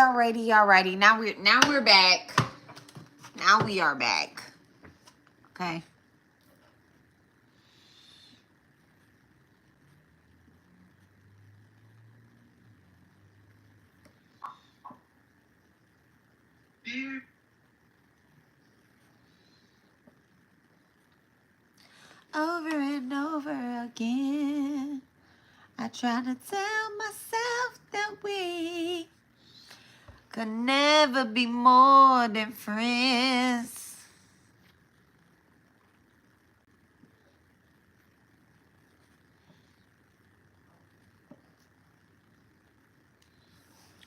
Alrighty. Now we're back. Now we are back. Okay. Over and over again, I try to tell myself that we could never be more than friends.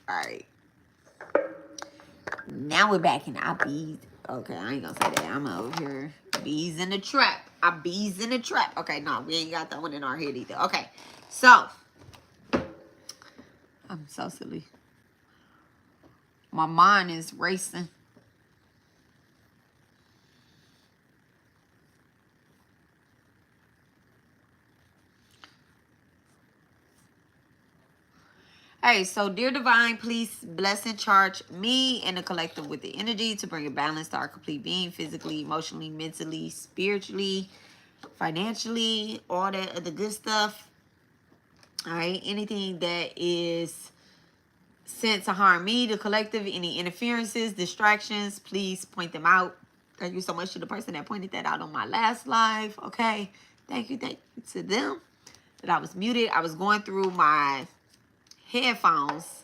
All right. Now we're back in our bees. Okay, I ain't gonna say that. I'm over here. Bees in the trap. Our bees in the trap. Okay, no, we ain't got that one in our head either. Okay, so. I'm so silly. My mind is racing. Hey, so dear divine, please bless and charge me and the collective with the energy to bring a balance to our complete being, physically, emotionally, mentally, spiritually, financially, all that other good stuff. All right, anything that is sent to harm me, the collective, any interferences, distractions, please point them out. Thank you so much to the person that pointed that out on my last live. Okay, thank you to them that I was muted. I was going through my headphones,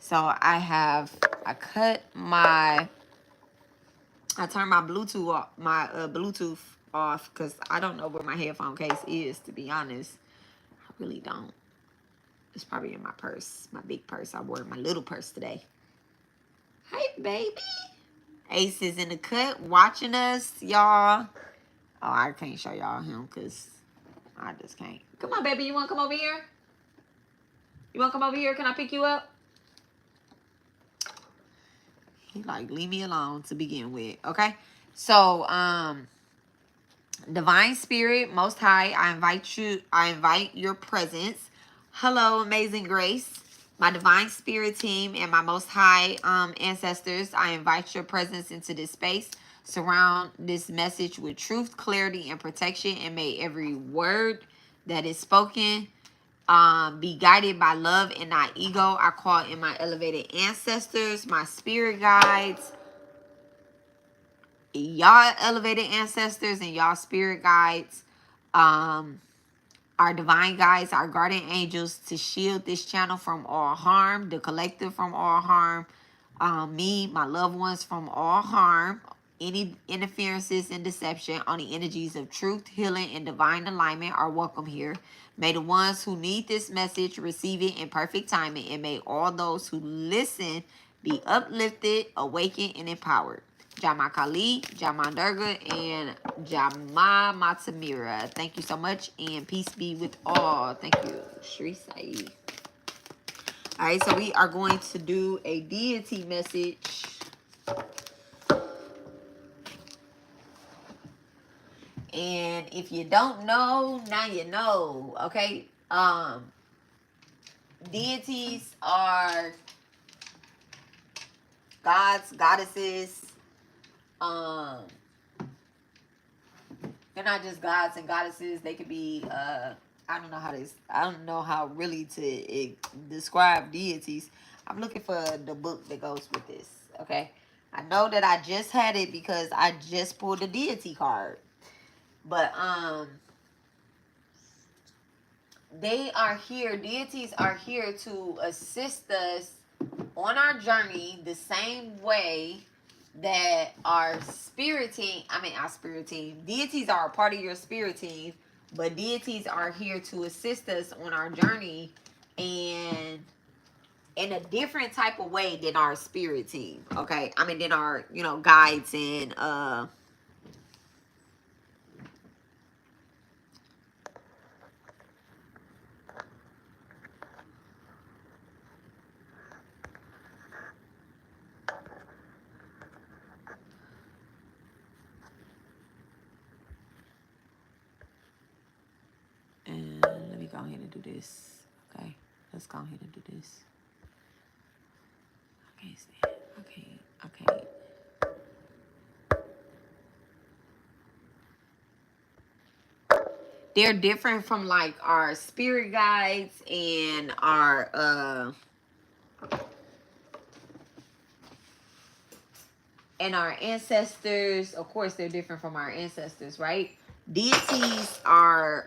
so I turned my Bluetooth off because I don't know where my headphone case is, to be honest. I really don't. It's probably in my purse, my big purse. I wore my little purse today. Hey, baby. Ace is in the cut watching us, y'all. Oh, I can't show y'all him because I just can't. Come on, baby. You want to come over here? You want to come over here? Can I pick you up? He like, leave me alone to begin with. Okay. So, Divine Spirit, Most High, I invite your presence. Hello, Amazing Grace. My Divine Spirit team and my Most High ancestors, I invite your presence into this space. Surround this message with truth, clarity, and protection, and may every word that is spoken be guided by love and not ego. I call in my elevated ancestors, my spirit guides, y'all elevated ancestors and y'all spirit guides, our divine guides, our guardian angels, to shield this channel from all harm, the collective from all harm, me, my loved ones from all harm, any interferences and deception on the energies of truth, healing, and divine alignment are welcome here. May the ones who need this message receive it in perfect timing, and may all those who listen be uplifted, awakened, and empowered. Jama Kali, Jama Durga, and Jama Matamira. Thank you so much, and peace be with all. Thank you, Shri Sai. All right, so we are going to do a deity message. And if you don't know, now you know, okay? Deities are gods, goddesses. They're not just gods and goddesses. They could be, I don't know how really to describe deities. I'm looking for the book that goes with this, okay? I know that I just had it because I just pulled the deity card. But, they are here. Deities are here to assist us on our journey the same way that our spirit team, deities are a part of your spirit team, but deities are here to assist us on our journey and in a different type of way than our spirit team, okay? I mean, than our, guides and, and let me go ahead and do this, okay? Let's go ahead and do this. can't stand. I can't. They're different from like our spirit guides and our ancestors. Of course, they're different from our ancestors, right? Deities are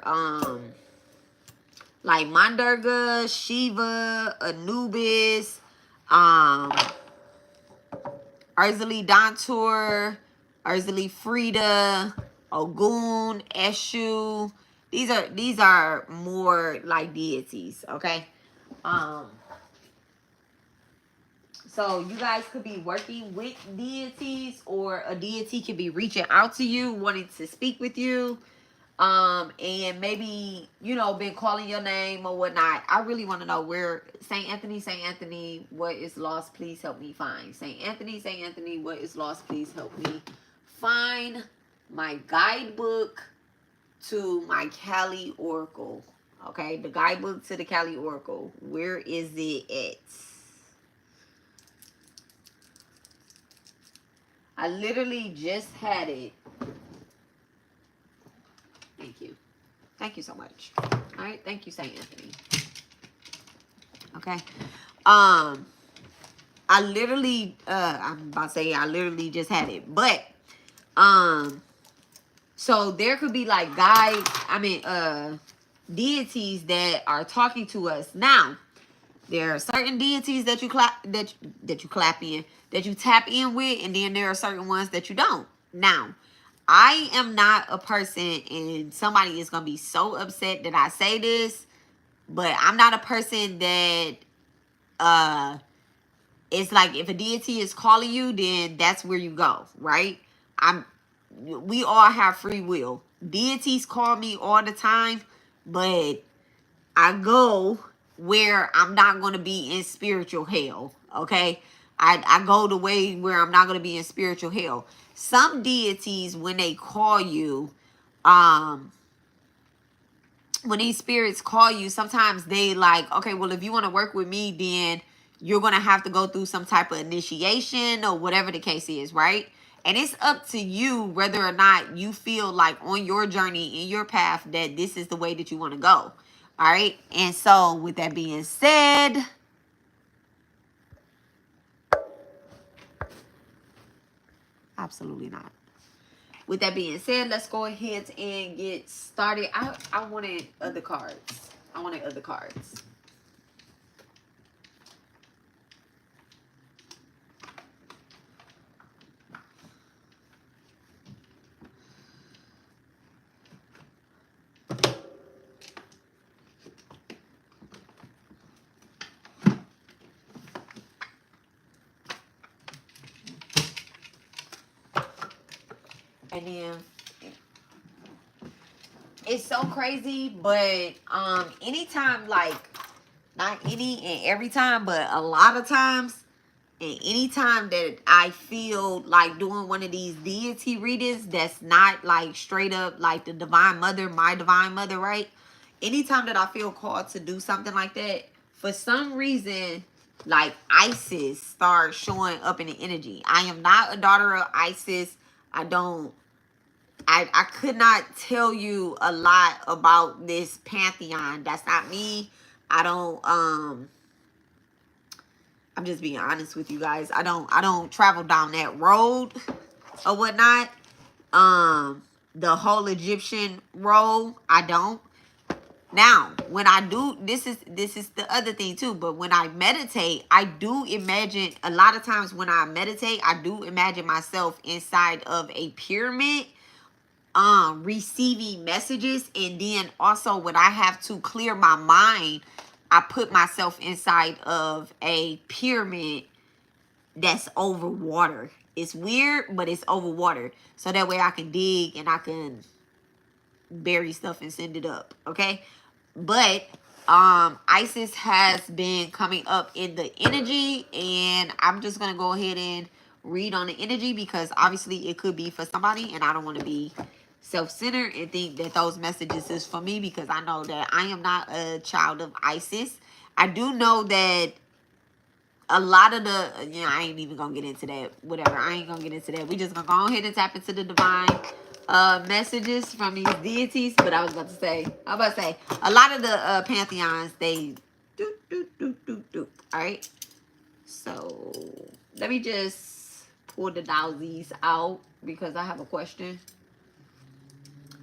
like Mandurga, Shiva, Anubis, Urzili Dantur, Urzili Frida, Ogun, Eshu. These are more like deities, okay? So you guys could be working with deities, or a deity could be reaching out to you, wanting to speak with you. And maybe, you know, been calling your name or whatnot. I really want to know where Saint Anthony, what is lost, please help me find. Saint Anthony, what is lost, please help me find my guidebook to my Cali Oracle. Okay, the guidebook to the Cali Oracle. Where is it at? I literally just had it. Thank you. Thank you so much. All right. Thank you, Saint Anthony. Okay. I literally, I'm about to say I literally just had it. But, so there could be like deities that are talking to us. Now, there are certain deities that you tap in with, and then there are certain ones that you don't. Now, I am not a person, and somebody is gonna be so upset that I say this, but I'm not a person that it's like if a deity is calling you, then that's where you go, right? We all have free will. Deities call me all the time, but I go where I'm not going to be in spiritual hell, okay? I go the way where I'm not going to be in spiritual hell. Some deities, when they call you, when these spirits call you, sometimes they like, okay, well, if you want to work with me, then you're going to have to go through some type of initiation or whatever the case is, right? And it's up to you whether or not you feel like on your journey, in your path, that this is the way that you want to go. All right. And so with that being said, absolutely not. With that being said, let's go ahead and get started. I wanted other cards. I wanted other cards. And then it's so crazy, but anytime, like not any and every time, but a lot of times, and anytime that I feel like doing one of these deity readings that's not like straight up like the Divine Mother, my Divine Mother, right? Anytime that I feel called to do something like that, for some reason, like Isis starts showing up in the energy. I am not a daughter of Isis. I could not tell you a lot about this pantheon. That's not me. I'm just being honest with you guys. I don't travel down that road or whatnot. The whole Egyptian road, I don't. Now, when I do, this is the other thing too, but when I meditate, I do imagine, a lot of times when I meditate, I do imagine myself inside of a pyramid, receiving messages. And then also when I have to clear my mind, I put myself inside of a pyramid that's over water. It's weird, but it's over water. So that way I can dig and I can bury stuff and send it up. Okay. But Isis has been coming up in the energy, and I'm just gonna go ahead and read on the energy, because obviously it could be for somebody, and I don't want to be self-centered and think that those messages is for me, because I know that I am not a child of Isis. I do know that a lot of the, I ain't even gonna get into that. Whatever, I ain't gonna get into that. We just gonna go ahead and tap into the divine messages from these deities. But I was about to say, a lot of the pantheons, they do. All right. So let me just pull the dowsies out because I have a question.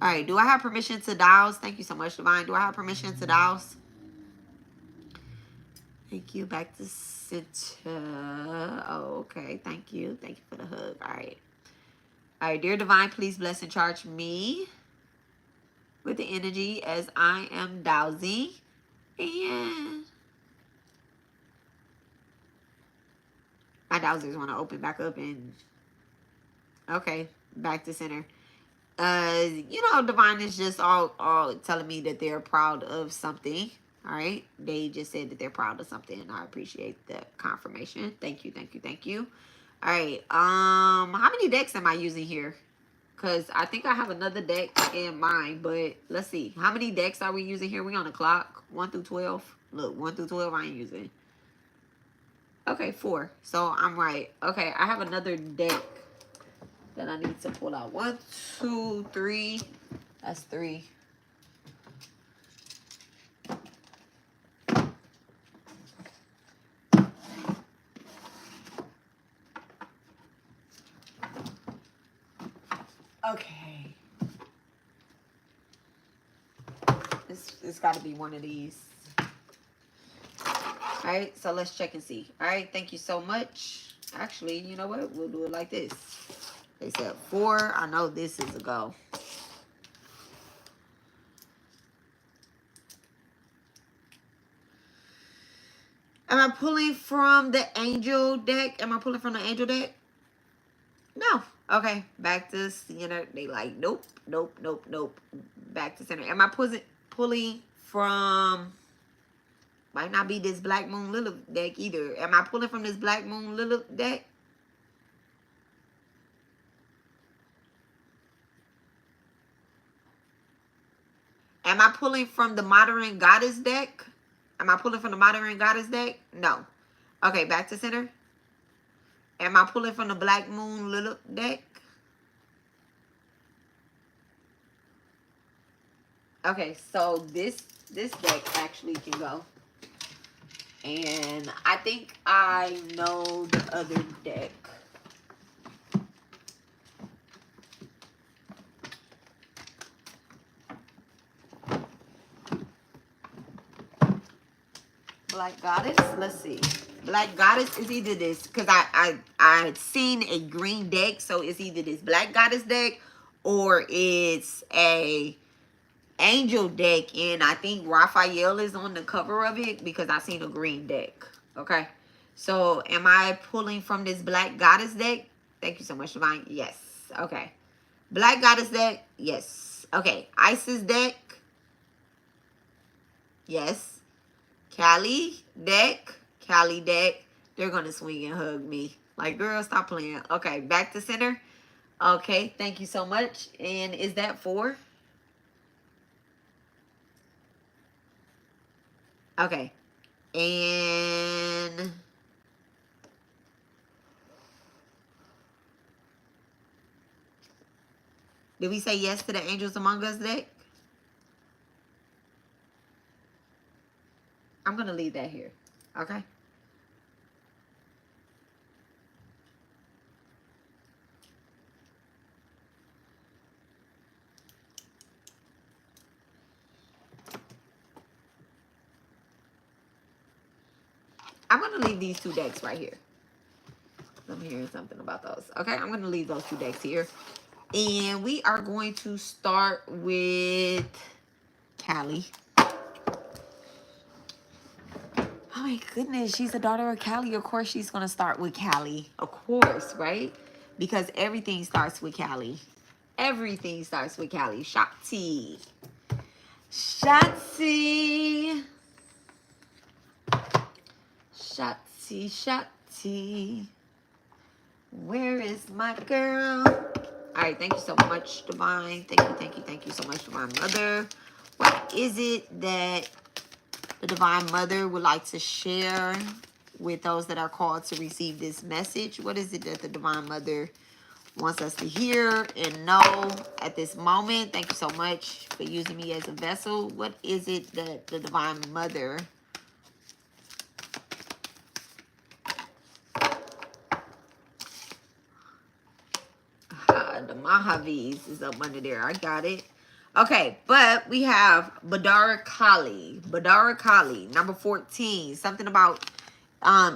All right. Do I have permission to douse? Thank you so much, divine. Do I have permission to douse? Thank you. Back to center. Oh, okay. Thank you. Thank you for the hug. All right. All right. Dear divine, please bless and charge me with the energy as I am dowsing. And my dowsers want to open back up and okay, back to center. Divine is just all telling me that they're proud of something. All right. They just said that they're proud of something, and I appreciate the confirmation. Thank you, thank you, thank you. All right. How many decks am I using here? Because I think I have another deck in mind, but let's see. How many decks are we using here? We on the clock. 1 through 12. Look, 1 through 12 I ain't using. Okay, 4. So I'm right. Okay, I have another deck that I need to pull out. 1, 2, 3. That's 3. Okay. It's got to be one of these. All right, so let's check and see. All right, thank you so much. Actually, you know what? We'll do it like this. They said 4. I know this is a go. Am I pulling from the angel deck? Am I pulling from the angel deck? No. Okay, back to center. They like, nope, nope, nope, nope. Back to center. Am I pulling from... Might not be this Black Moon Lilith deck either. Am I pulling from this Black Moon Lilith deck? Am I pulling from the Modern Goddess deck? Am I pulling from the Modern Goddess deck? No. Okay, back to center. Am I pulling from the Black Moon Lilith deck? Okay, so this deck actually can go. And I think I know the other deck. Black Goddess, let's see. Black Goddess is either this, because I had seen a green deck, so it's either this Black Goddess deck or it's a angel deck, and I think Raphael is on the cover of it because I seen a green deck. Okay, so am I pulling from this Black Goddess deck? Thank you so much, Divine. Yes. Okay, Black Goddess deck. Yes. Okay, Isis deck. Yes. Cali deck. They're gonna swing and hug me. Like, girl, stop playing. Okay, back to center. Okay, thank you so much. And is that 4? Okay. And did we say yes to the Angels Among Us deck? I'm going to leave that here. Okay. I'm going to leave these 2 decks right here. I'm hearing something about those. Okay, I'm going to leave those 2 decks here. And we are going to start with Callie. Oh my goodness, she's a daughter of Callie. Of course she's going to start with Callie. Of course, right? Because everything starts with Callie. Everything starts with Callie. Shakti. Shakti. Shakti, Shakti. Where is my girl? All right, thank you so much, Divine. Thank you so much, Divine Mother. What is it that the Divine Mother would like to share with those that are called to receive this message. What is it that the Divine Mother wants us to hear and know at this moment? Thank you so much for using me as a vessel. What is it that the Divine Mother the Mahavis is up under there. I got it. Okay, but we have Badara Kali. Badara Kali, number 14. Something about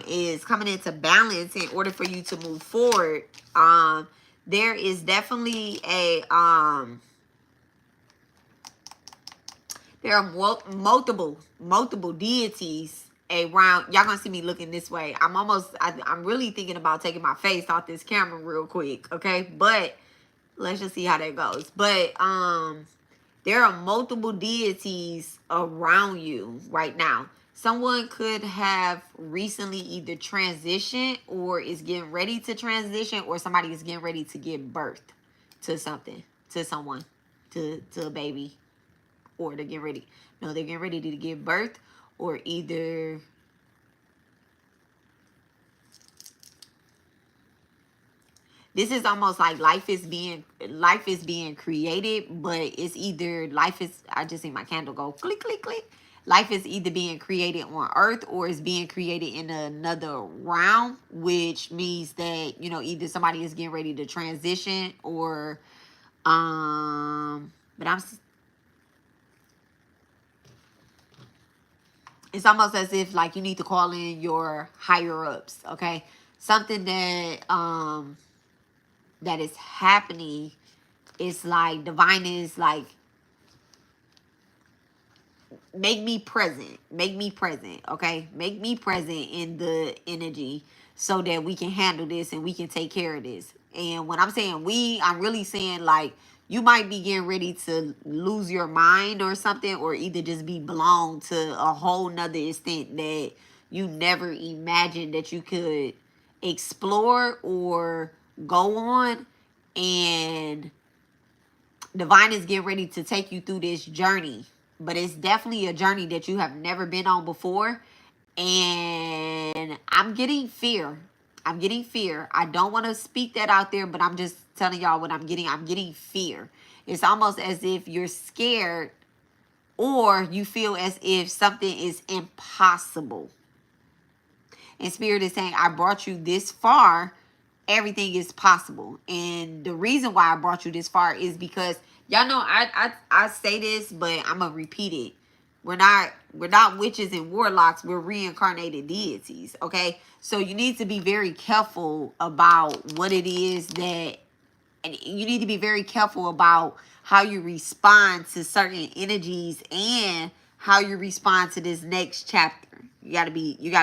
is coming into balance in order for you to move forward. There is definitely a there are multiple deities around. Y'all gonna see me looking this way. I'm really thinking about taking my face off this camera real quick, okay? But let's just see how that goes. But there are multiple deities around you right now. Someone could have recently either transitioned or is getting ready to transition, or somebody is getting ready to give birth to something, to someone, to a baby, or they're getting ready. No, they're getting ready to give birth, or either this is almost like life is being created, but it's either life is, I just see my candle go click, click, click. Life is either being created on earth or is being created in another realm, which means that, you know, either somebody is getting ready to transition or, it's almost as if like you need to call in your higher ups, okay? Something that, that is happening is like divine is like, make me present, okay? Make me present in the energy so that we can handle this and we can take care of this. And when I'm saying we, I'm really saying like you might be getting ready to lose your mind or something, or either just be blown to a whole nother extent that you never imagined that you could explore or go on. And divine is getting ready to take you through this journey, but it's definitely a journey that you have never been on before. And I'm getting fear. I don't want to speak that out there, but I'm just telling y'all what I'm getting. I'm getting fear. It's almost as if you're scared, or you feel as if something is impossible. And Spirit is saying, I brought you this far. Everything is possible. And the reason why I brought you this far is because y'all know I say this, but I'm gonna repeat it. We're not witches and warlocks. We're reincarnated deities, okay? So you need to be very careful about what it is that, and you need to be very careful about how you respond to certain energies and how you respond to this next chapter. You gotta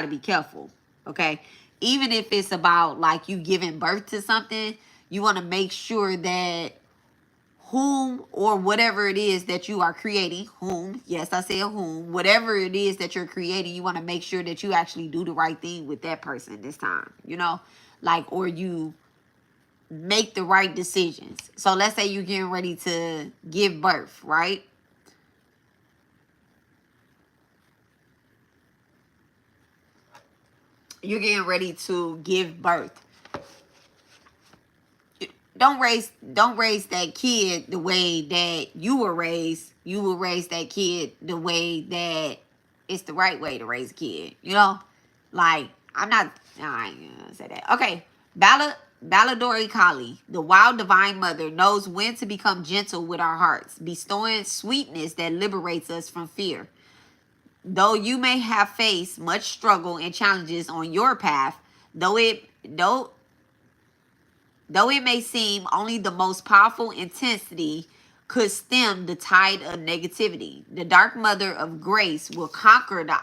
be careful, okay? Even if it's about like you giving birth to something, you want to make sure that whom or whatever it is that you are creating, yes, I said whom, whatever it is that you're creating, you want to make sure that you actually do the right thing with that person this time, you know, like, or you make the right decisions. So let's say you're getting ready to give birth, right? You're getting ready to give birth. Don't raise that kid the way that you were raised. You will raise that kid the way that it's the right way to raise a kid. You know? Like, I ain't gonna say that. Okay. Baladori Kali, the wild divine mother, knows when to become gentle with our hearts, bestowing sweetness that liberates us from fear. Though you may have faced much struggle and challenges on your path, though it may seem only the most powerful intensity could stem the tide of negativity, the dark mother of grace will conquer the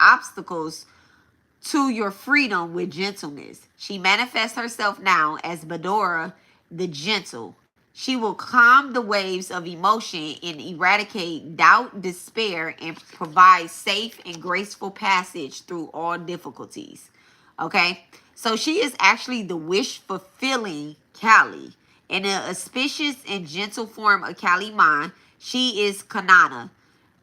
obstacles to your freedom with gentleness. She manifests herself now as Badora the gentle. She will calm the waves of emotion and eradicate doubt, despair, and provide safe and graceful passage through all difficulties. Okay? So she is actually the wish-fulfilling Kali. In an auspicious and gentle form of Kali-Man, she is Kanana,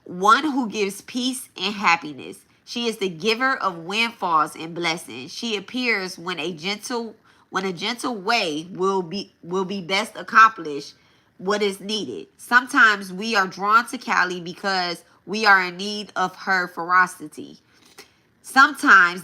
one who gives peace and happiness. She is the giver of windfalls and blessings. She appears when a gentle way will be best accomplished what is needed. Sometimes we are drawn to Kali because we are in need of her ferocity. Sometimes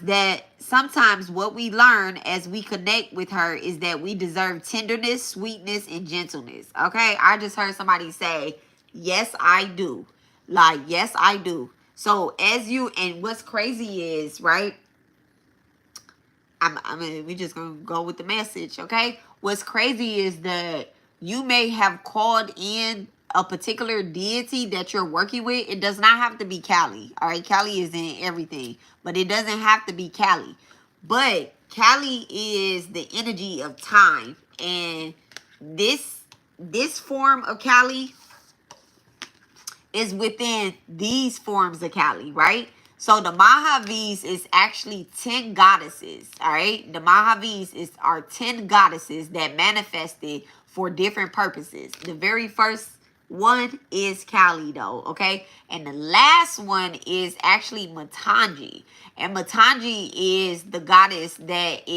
what we learn as we connect with her is that we deserve tenderness, sweetness, and gentleness. Okay, I just heard somebody say, yes, I do. Like, yes, I do. So and what's crazy is, right, we just gonna go with the message, okay? What's crazy is that you may have called in a particular deity that you're working with. It does not have to be Kali, all right? Kali is in everything, but it doesn't have to be Kali. But Kali is the energy of time, and this form of Kali is within these forms of Kali, right? So the Mahavis is actually 10 goddesses, all right? The Mahavis are 10 goddesses that manifested for different purposes. The very first one is Kali, though, okay? And the last one is actually Matangi. And Matangi is the goddess that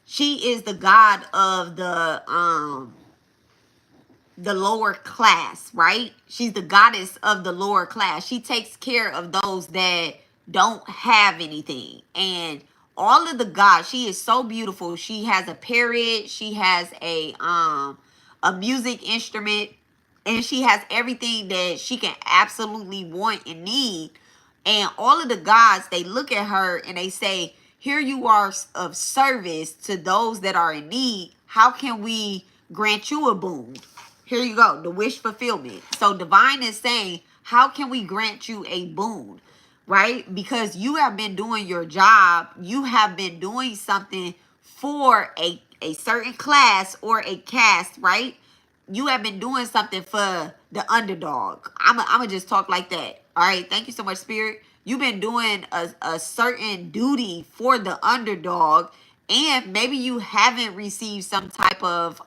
she is the god of the lower class, right? She's the goddess of the lower class. She takes care of those that don't have anything. And all of the gods, she is so beautiful. She has a parrot, she has a music instrument, and she has everything that she can absolutely want and need. And all of the gods, they look at her and they say, here you are of service to those that are in need. How can we grant you a boon? Here you go, the wish fulfillment. So divine is saying, how can we grant you a boon, right? Because you have been doing your job. You have been doing something for a certain class or a caste, right? You have been doing something for the underdog. I'm going to just talk like that. All right. Thank you so much, Spirit. You've been doing a certain duty for the underdog. And maybe you haven't received some type of,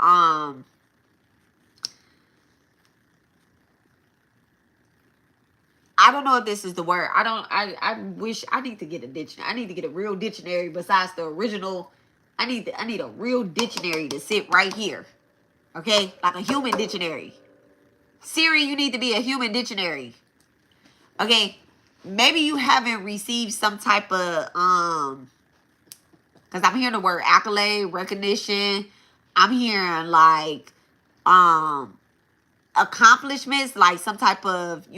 I don't know if this is the word. I wish I need to get a dictionary. I need to get a real dictionary besides the original. I need a real dictionary to sit right here. Okay? Like a human dictionary. Siri, you need to be a human dictionary. Okay? Maybe you haven't received some type of because I'm hearing the word accolade, recognition. I'm hearing like accomplishments, like some type of,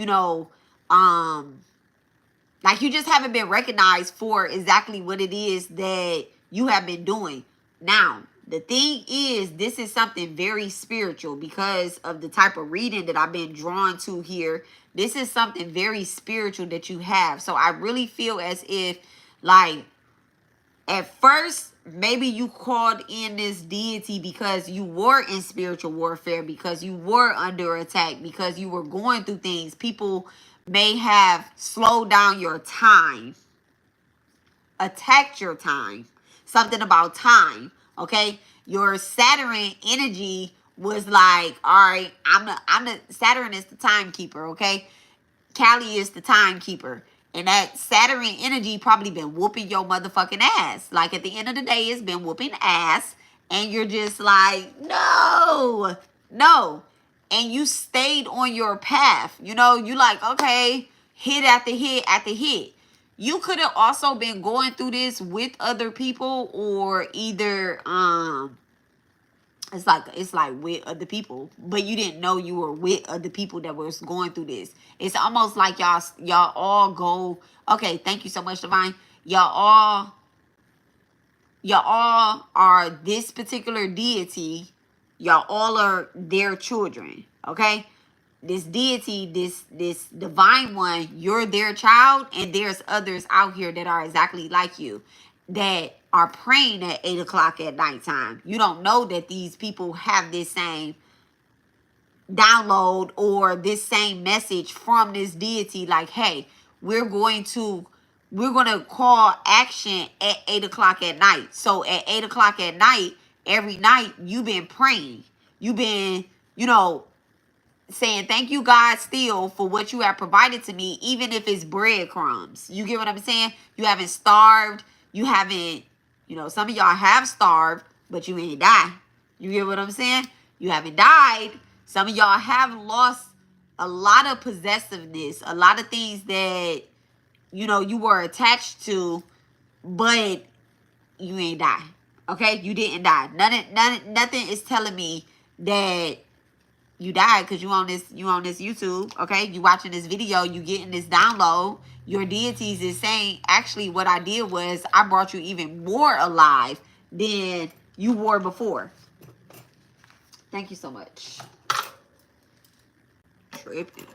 like you just haven't been recognized for exactly what it is that you have been doing. Now, the thing is, this is something very spiritual because of the type of reading that I've been drawn to here. This is something very spiritual that you have. So I really feel as if, like, at first, maybe you called in this deity because you were in spiritual warfare, because you were under attack, because you were going through things. People may have slowed down your time, attacked your time, something about time, okay? Your Saturn energy was like, all right, Saturn is the timekeeper, okay? Kali is the timekeeper. And that Saturn energy probably been whooping your motherfucking ass. Like, at the end of the day, it's been whooping ass. And you're just like, no. And you stayed on your path. You like, okay, hit after hit after hit. You could have also been going through this with other people, or either it's like with other people, but you didn't know you were with other people that was going through this. It's almost like y'all all go, okay, thank you so much, Divine. Y'all all are this particular deity. Y'all all are their children, okay? This deity, this divine one, you're their child, and there's others out here that are exactly like you, that are praying at 8 o'clock at nighttime. You don't know that these people have this same download or this same message from this deity, like, hey, we're going to call action at 8 o'clock at night. So at 8 o'clock at night, every night, you've been praying. You've been, saying thank you, God, still for what you have provided to me, even if it's breadcrumbs. You get what I'm saying? You haven't starved. You haven't, you know, some of y'all have starved, but you ain't died. You get what I'm saying? You haven't died. Some of y'all have lost a lot of possessiveness, a lot of things that, you know, you were attached to, but you ain't die. Okay? You didn't die. Nothing is telling me that you died because you on this YouTube. Okay? You watching this video, you getting this download. Your deities is saying, actually, what I did was I brought you even more alive than you were before. Thank you so much. Tripping.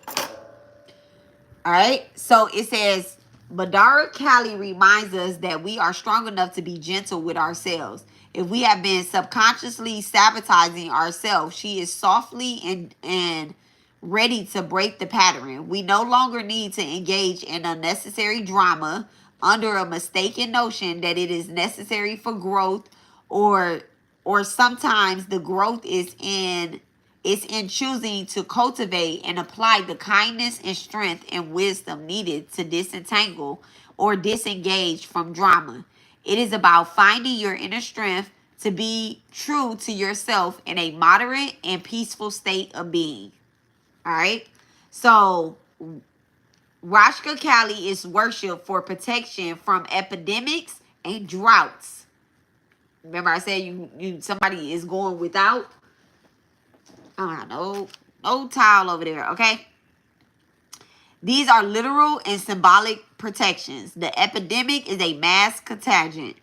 All right. So it says, Badara Kali reminds us that we are strong enough to be gentle with ourselves. If we have been subconsciously sabotaging ourselves, she is softly and ready to break the pattern. We no longer need to engage in unnecessary drama under a mistaken notion that it is necessary for growth, or sometimes the growth is in choosing to cultivate and apply the kindness and strength and wisdom needed to disentangle or disengage from drama. It is about finding your inner strength to be true to yourself in a moderate and peaceful state of being. All right. So Rashka Kali is worship for protection from epidemics and droughts. Remember I said you somebody is going without. I don't know, no towel over there, okay? These are literal and symbolic protections. The epidemic is a mass contagion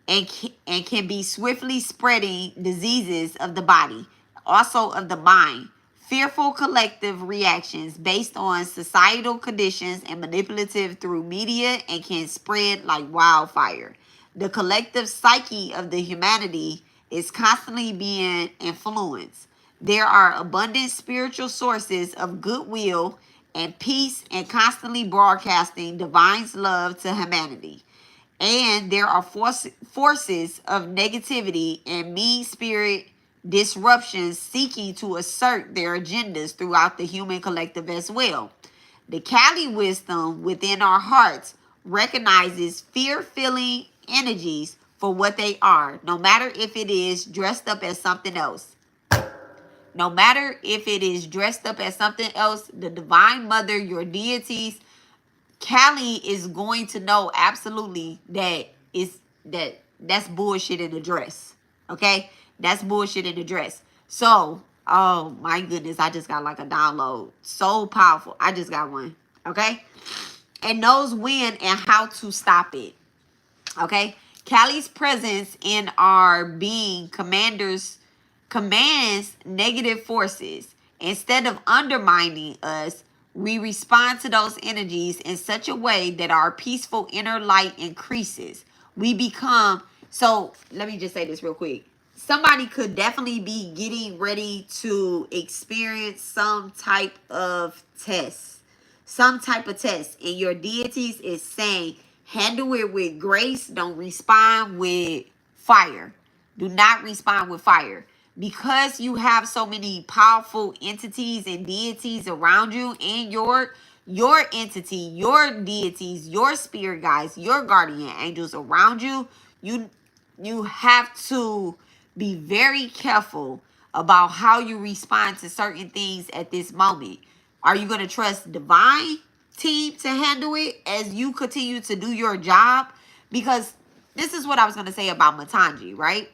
and can be swiftly spreading diseases of the body, also of the mind. Fearful collective reactions based on societal conditions and manipulative through media and can spread like wildfire. The collective psyche of the humanity is constantly being influenced. There are abundant spiritual sources of goodwill and peace and constantly broadcasting divine's love to humanity. And there are forces of negativity and mean spirit disruptions seeking to assert their agendas throughout the human collective as well. The Kali wisdom within our hearts recognizes fear-filling energies for what they are, no matter if it is dressed up as something else. No matter if it is dressed up as something else, the Divine Mother, your deities, Kali is going to know absolutely that's bullshit in the dress. Okay? That's bullshit in the dress. So, oh my goodness, I just got like a download. So powerful. I just got one. Okay? And knows when and how to stop it. Okay? Kali's presence in our being commands negative forces. Instead of undermining us, we respond to those energies in such a way that our peaceful inner light increases. We become, so let me just say this real quick. Somebody could definitely be getting ready to experience some type of test. Some type of test. And your deities is saying, handle it with grace. Don't respond with fire. Do not respond with fire. Because you have so many powerful entities and deities around you and your entity, your deities, your spirit guides, your guardian angels around you, you have to be very careful about how you respond to certain things at this moment. Are you going to trust divine team to handle it as you continue to do your job? Because this is what I was going to say about Matanji, right?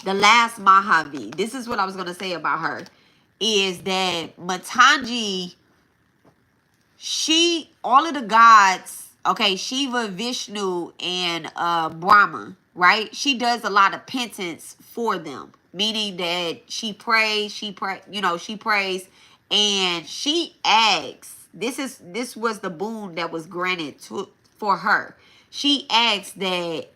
The last Mahavi. This is what I was going to say about her. Is that Matanji, all of the gods, okay, Shiva, Vishnu, and Brahma, right? She does a lot of penance for them. Meaning that she prays, she prays, and she asks. This was the boon that was granted for her. She asks that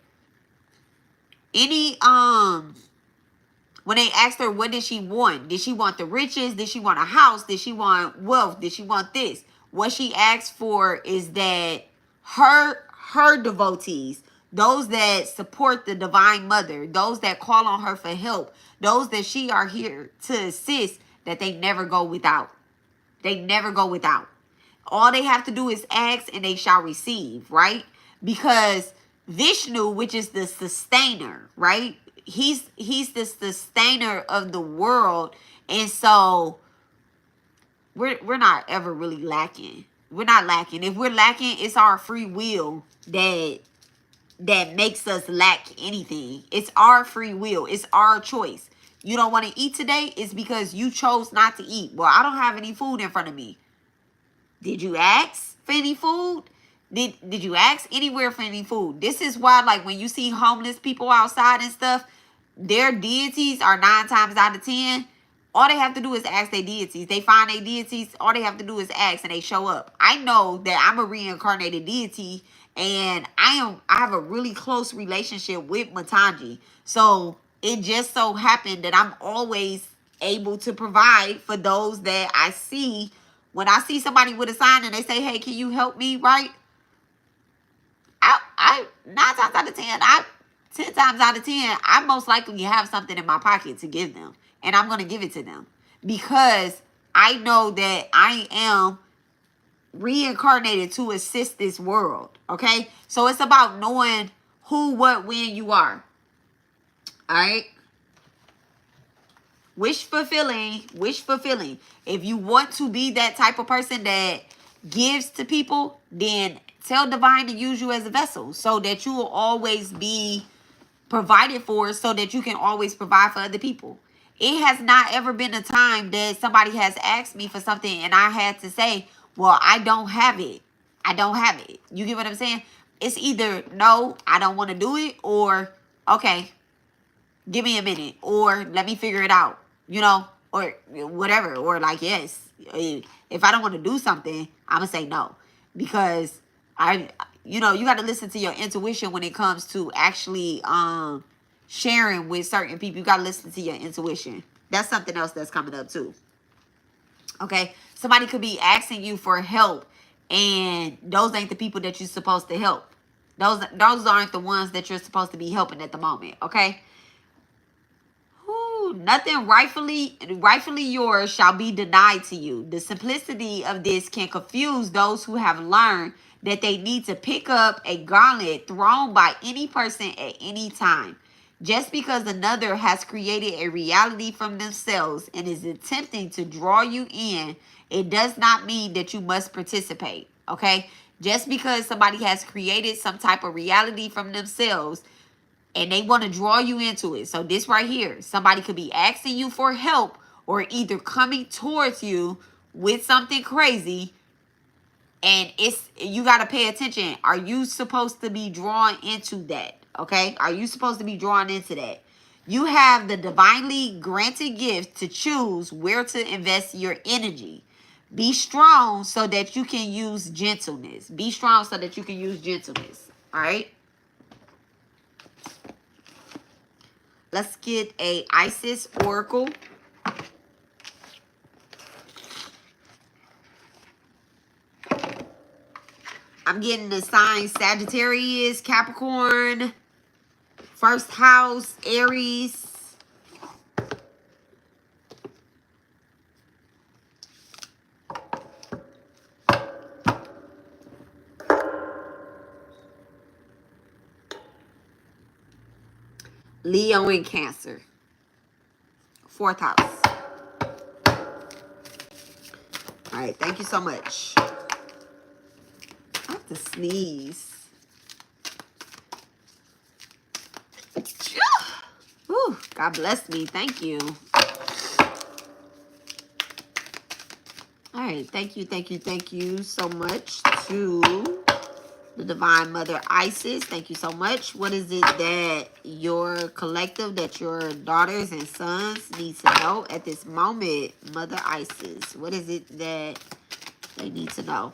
when they asked her, what did she want? Did she want the riches? Did she want a house? Did she want wealth? Did she want this? What she asked for is that her devotees, those that support the Divine Mother, those that call on her for help, those that she are here to assist, that they never go without. They never go without. All they have to do is ask and they shall receive, right? Because Vishnu, which is the sustainer, right? He's the sustainer of the world. And so we're not ever really lacking. We're not lacking. If we're lacking, it's our free will that makes us lack anything. It's our free will. It's our choice. You don't want to eat today, it's because you chose not to eat. Well, I don't have any food in front of me. Did you ask for any food? Did you ask anywhere for any food? This is why, like, when you see homeless people outside and stuff, their deities are 9 times out of 10. All they have to do is ask their deities. They find their deities. All they have to do is ask and they show up. I know that I'm a reincarnated deity and I have a really close relationship with Matangi. So it just so happened that I'm always able to provide for those that I see. When I see somebody with a sign and they say, hey, can you help me, right? I 9 times out of 10, 10 times out of 10, I most likely have something in my pocket to give them. And I'm going to give it to them. Because I know that I am reincarnated to assist this world. Okay? So it's about knowing who, what, when you are. Alright? Wish fulfilling. Wish fulfilling. If you want to be that type of person that gives to people, then tell divine to use you as a vessel so that you will always be provided for, so that you can always provide for other people. It has not ever been a time that somebody has asked me for something and I had to say, well, I don't have it. I don't have it. You get what I'm saying? It's either, no, I don't want to do it, or, okay, give me a minute, or let me figure it out, you know, or whatever. Or like, yes, if I don't want to do something, I'm going to say no. Because you know, you got to listen to your intuition when it comes to actually sharing with certain people. You got to listen to your intuition. That's something else that's coming up too. Okay? Somebody could be asking you for help, and those ain't the people that you're supposed to help. Those aren't the ones that you're supposed to be helping at the moment. Okay? Nothing rightfully yours shall be denied to you. The simplicity of this can confuse those who have learned that they need to pick up a gauntlet thrown by any person at any time. Just because another has created a reality from themselves and is attempting to draw you in, it does not mean that you must participate. Okay? Just because somebody has created some type of reality from themselves and they want to draw you into it. So this right here, somebody could be asking you for help or either coming towards you with something crazy. And you got to pay attention. Are you supposed to be drawn into that? Okay? Are you supposed to be drawn into that? You have the divinely granted gift to choose where to invest your energy. Be strong so that you can use gentleness. Be strong so that you can use gentleness. All right? Let's get a Isis oracle. I'm getting the signs Sagittarius, Capricorn, first house, Aries. Leo and Cancer. Fourth house. All right, thank you so much. I have to sneeze. Whew, God bless me. Thank you. All right, thank you so much to the Divine Mother Isis. Thank you so much. What is it that your collective, that your daughters and sons need to know at this moment, Mother Isis? What is it that they need to know?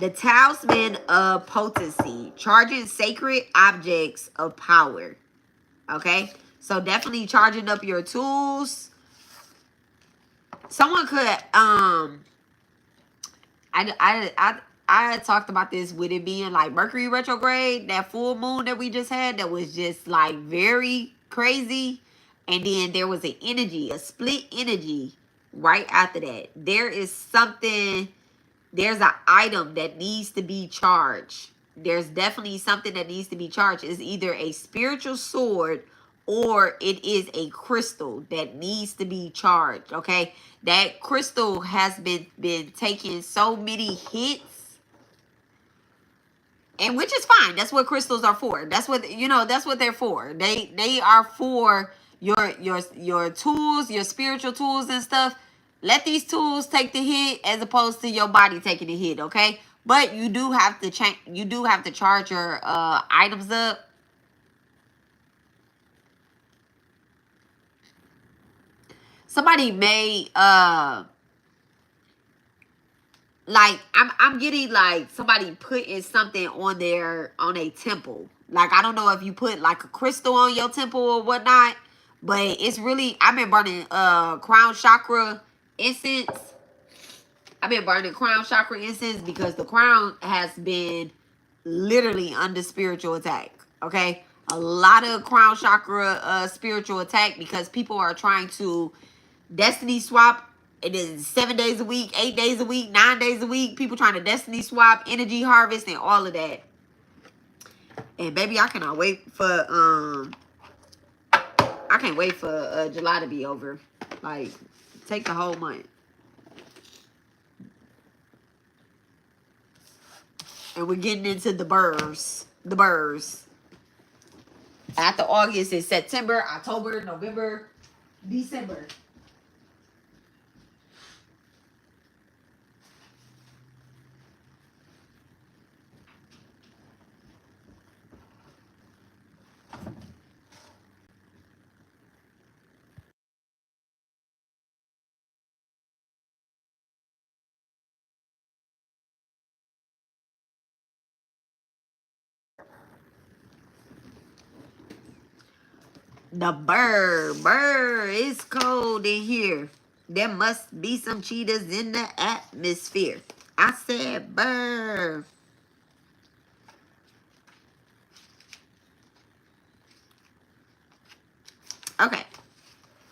The Talisman of Potency, charging sacred objects of power. Okay? So definitely charging up your tools. Someone could, I talked about this with it being like Mercury retrograde, that full moon that we just had, that was just like very crazy. And then there was an energy, a split energy right after that. There is something, there's an item that needs to be charged. There's definitely something that needs to be charged. It's either a spiritual sword or it is a crystal that needs to be charged. Okay, that crystal has been taking so many hits, and which is fine. That's what crystals are for. That's what, you know, that's what they're for. They are for your tools, your spiritual tools and stuff. Let these tools take the hit as opposed to your body taking the hit, okay? But you do have to change, you do have to charge your items up. Somebody may like, I'm getting like somebody putting something on a temple. Like, I don't know if you put like a crystal on your temple or whatnot, but it's really, I've been burning crown chakra incense. I've been burning crown chakra incense because the crown has been literally under spiritual attack. Okay, a lot of crown chakra spiritual attack because people are trying to destiny swap. It is 7 days a week, 8 days a week, 9 days a week. People trying to destiny swap, energy harvest, and all of that. And baby, I cannot wait for I can't wait for July to be over. Like, take the whole month. And we're getting into the burrs. The burrs. After August is September, October, November, December. The burr, it's cold in here. There must be some cheetahs in the atmosphere. I said burr. Okay.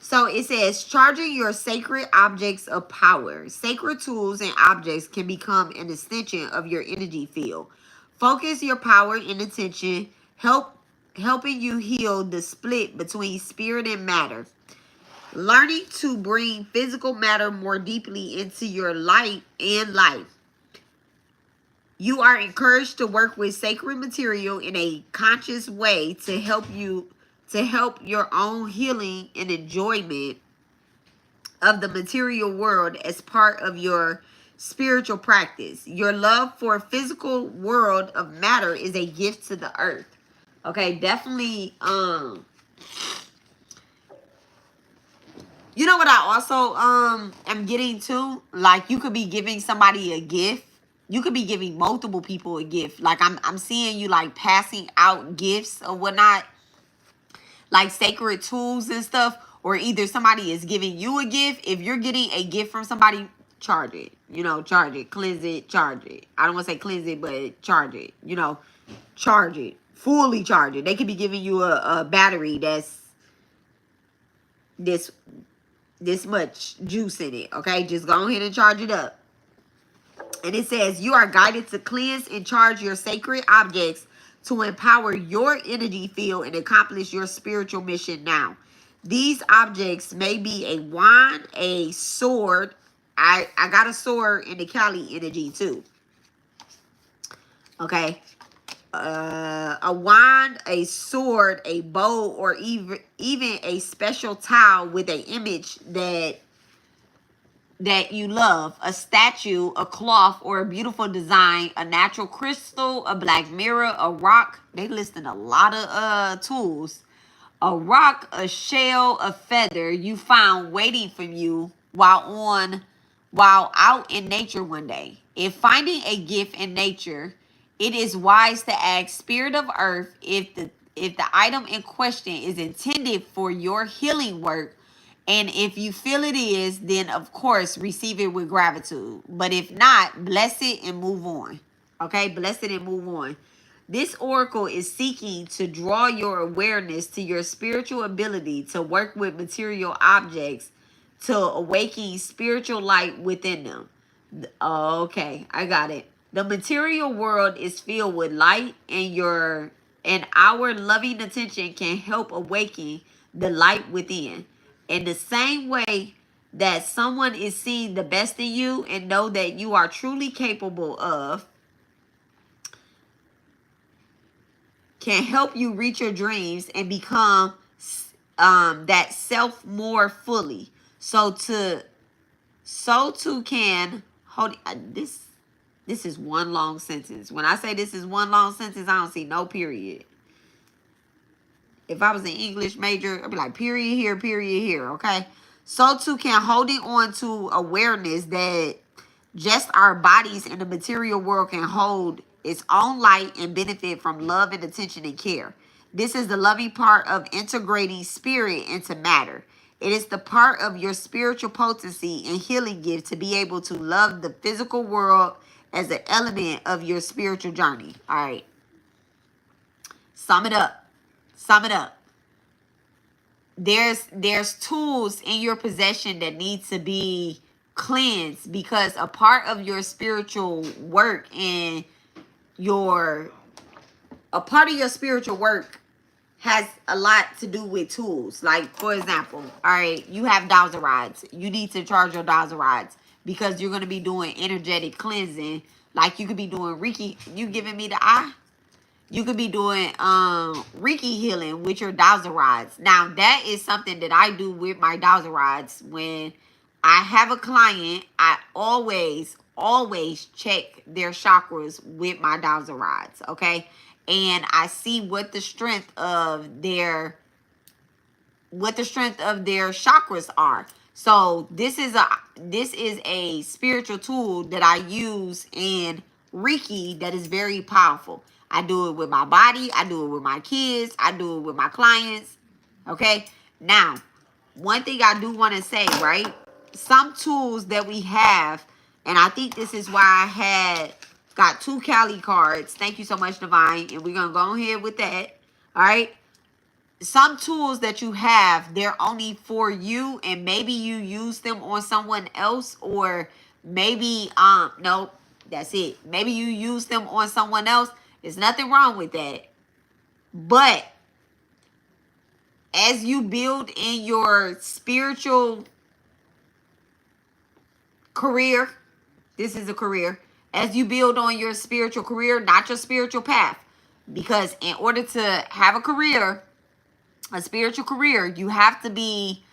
So it says, charging your sacred objects of power. Sacred tools and objects can become an extension of your energy field. Focus your power and attention, helping you heal the split between spirit and matter. Learning to bring physical matter more deeply into your light and life. You are encouraged to work with sacred material in a conscious way to help your own healing and enjoyment of the material world as part of your spiritual practice. Your love for physical world of matter is a gift to the earth. Okay, definitely. You know what I also am getting to? Like, you could be giving somebody a gift. You could be giving multiple people a gift. Like, I'm seeing you like passing out gifts or whatnot, like sacred tools and stuff. Or either somebody is giving you a gift. If you're getting a gift from somebody, charge it. You know, charge it, cleanse it, charge it. I don't want to say cleanse it, but charge it. You know, charge it, fully charge it. They could be giving you a battery that's this much juice in it. Okay, just go ahead and charge it up. And it says, you are guided to cleanse and charge your sacred objects to empower your energy field and accomplish your spiritual mission now. These objects may be a wand, a sword. I got a sword in the Kali energy too. Okay. A wand, a sword, a bow, or even a special towel with an image that you love, a statue, a cloth, or a beautiful design, a natural crystal, a black mirror, a rock. They listed a lot of tools. A rock, a shell, a feather you found waiting for you while out in nature one day. If finding a gift in nature, it is wise to ask Spirit of Earth if the item in question is intended for your healing work. And if you feel it is, then of course receive it with gratitude. But if not, bless it and move on. Okay, bless it and move on. This oracle is seeking to draw your awareness to your spiritual ability to work with material objects to awaken spiritual light within them. Okay, I got it. The material world is filled with light, and our loving attention can help awaken the light within. In the same way that someone is seeing the best in you and know that you are truly capable of, can help you reach your dreams and become that self more fully. So too can hold this is one long sentence. When I say this is one long sentence, I don't see no period. If I was an English major, I'd be like period here, okay? So too can holding on to awareness that just our bodies in the material world can hold its own light and benefit from love and attention and care. This is the loving part of integrating spirit into matter. It is the part of your spiritual potency and healing gift to be able to love the physical world as an element of your spiritual journey. All right. Sum it up. Sum it up. There's tools in your possession that need to be cleansed, because a part of your spiritual work and a part of your spiritual work has a lot to do with tools. Like, for example, all right, you have dowser rods. You need to charge your dowser rods because you're going to be doing energetic cleansing. Like, you could be doing Reiki. You giving me the eye? You could be doing Reiki healing with your dowser rods. Now, that is something that I do with my dowser rods. When I have a client, I always check their chakras with my dowser rods, okay? And I see what the strength of their chakras are. So this is a spiritual tool that I use in Reiki that is very powerful. I do it with my body. I do it with my kids. I do it with my clients. Okay. Now, one thing I do want to say, right? Some tools that we have, and I think this is why I got 2 Cali cards. Thank you so much, Divine. And we're going to go ahead with that. All right. Some tools that you have, they're only for you, and maybe you use them on someone else, or maybe, no, that's it. Maybe you use them on someone else. There's nothing wrong with that. But as you build in your spiritual career, this is a career. As you build on your spiritual career, not your spiritual path. Because in order to have a career, a spiritual career, you have to be,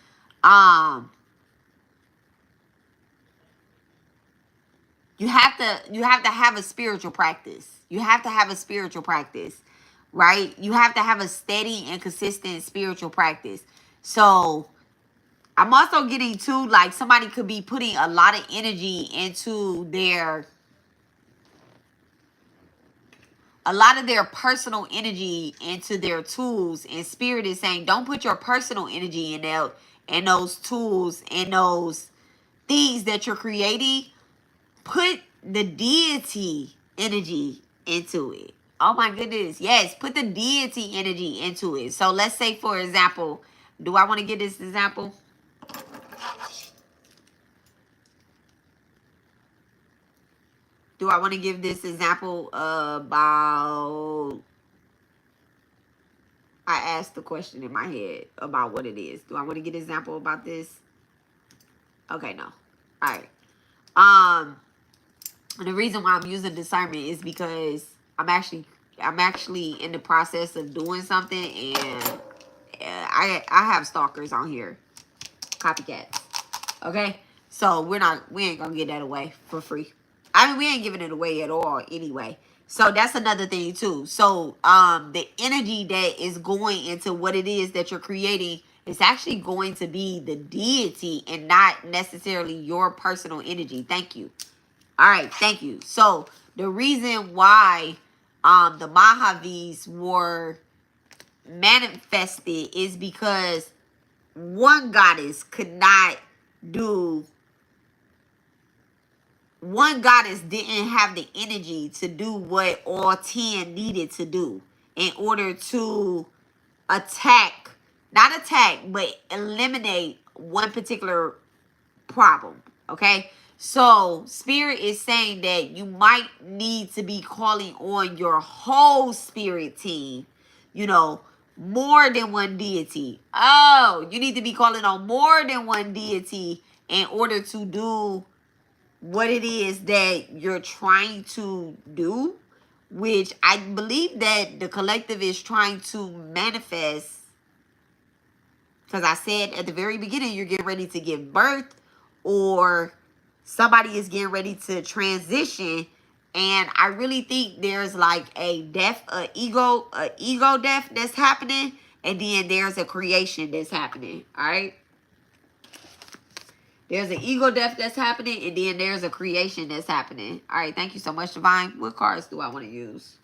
you have to have a spiritual practice. You have to have a spiritual practice, right? You have to have a steady and consistent spiritual practice. So I'm also getting to, like, somebody could be putting a lot of energy into a lot of their personal energy into their tools, and spirit is saying, don't put your personal energy in those tools and those things that you're creating. Put the deity energy into it. Oh my goodness. Yes, put the deity energy into it. So let's say, for example, do I want to get this example? Do I want to give this example about... I asked the question in my head about what it is. Do I want to get an example about this? Okay, no. All right. The reason why I'm using discernment is because I'm actually in the process of doing something, and I have stalkers on here, copycats. Okay, so we ain't gonna get that away for free. I mean, we ain't giving it away at all anyway. So that's another thing too. So the energy that is going into what it is that you're creating is actually going to be the deity and not necessarily your personal energy. Thank you. All right, thank you. So the reason why the Mahavis were manifested is because one goddess could not do one goddess didn't have the energy to do what all 10 needed to do in order to attack, not attack, but eliminate one particular problem. Okay, so spirit is saying that you might need to be calling on your whole spirit team, you know, more than one deity. Oh, you need to be calling on more than one deity in order to do what it is that you're trying to do, which I believe that the collective is trying to manifest. Because I said at the very beginning, you're getting ready to give birth, or somebody is getting ready to transition. And I really think there's like a death, a ego death that's happening. And then there's a creation that's happening. All right. There's an ego death that's happening, and then there's a creation that's happening. All right, thank you so much, Divine. What cards do I want to use?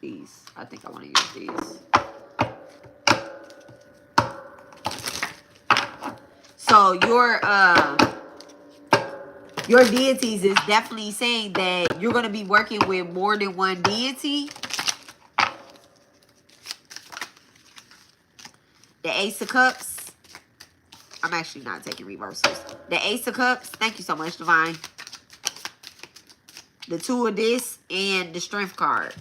These. I think I want to use these. So your deities is definitely saying that you're going to be working with more than one deity. The Ace of Cups. I'm actually not taking reversals. The Ace of Cups. Thank you so much, Divine. The Two of this and the Strength card.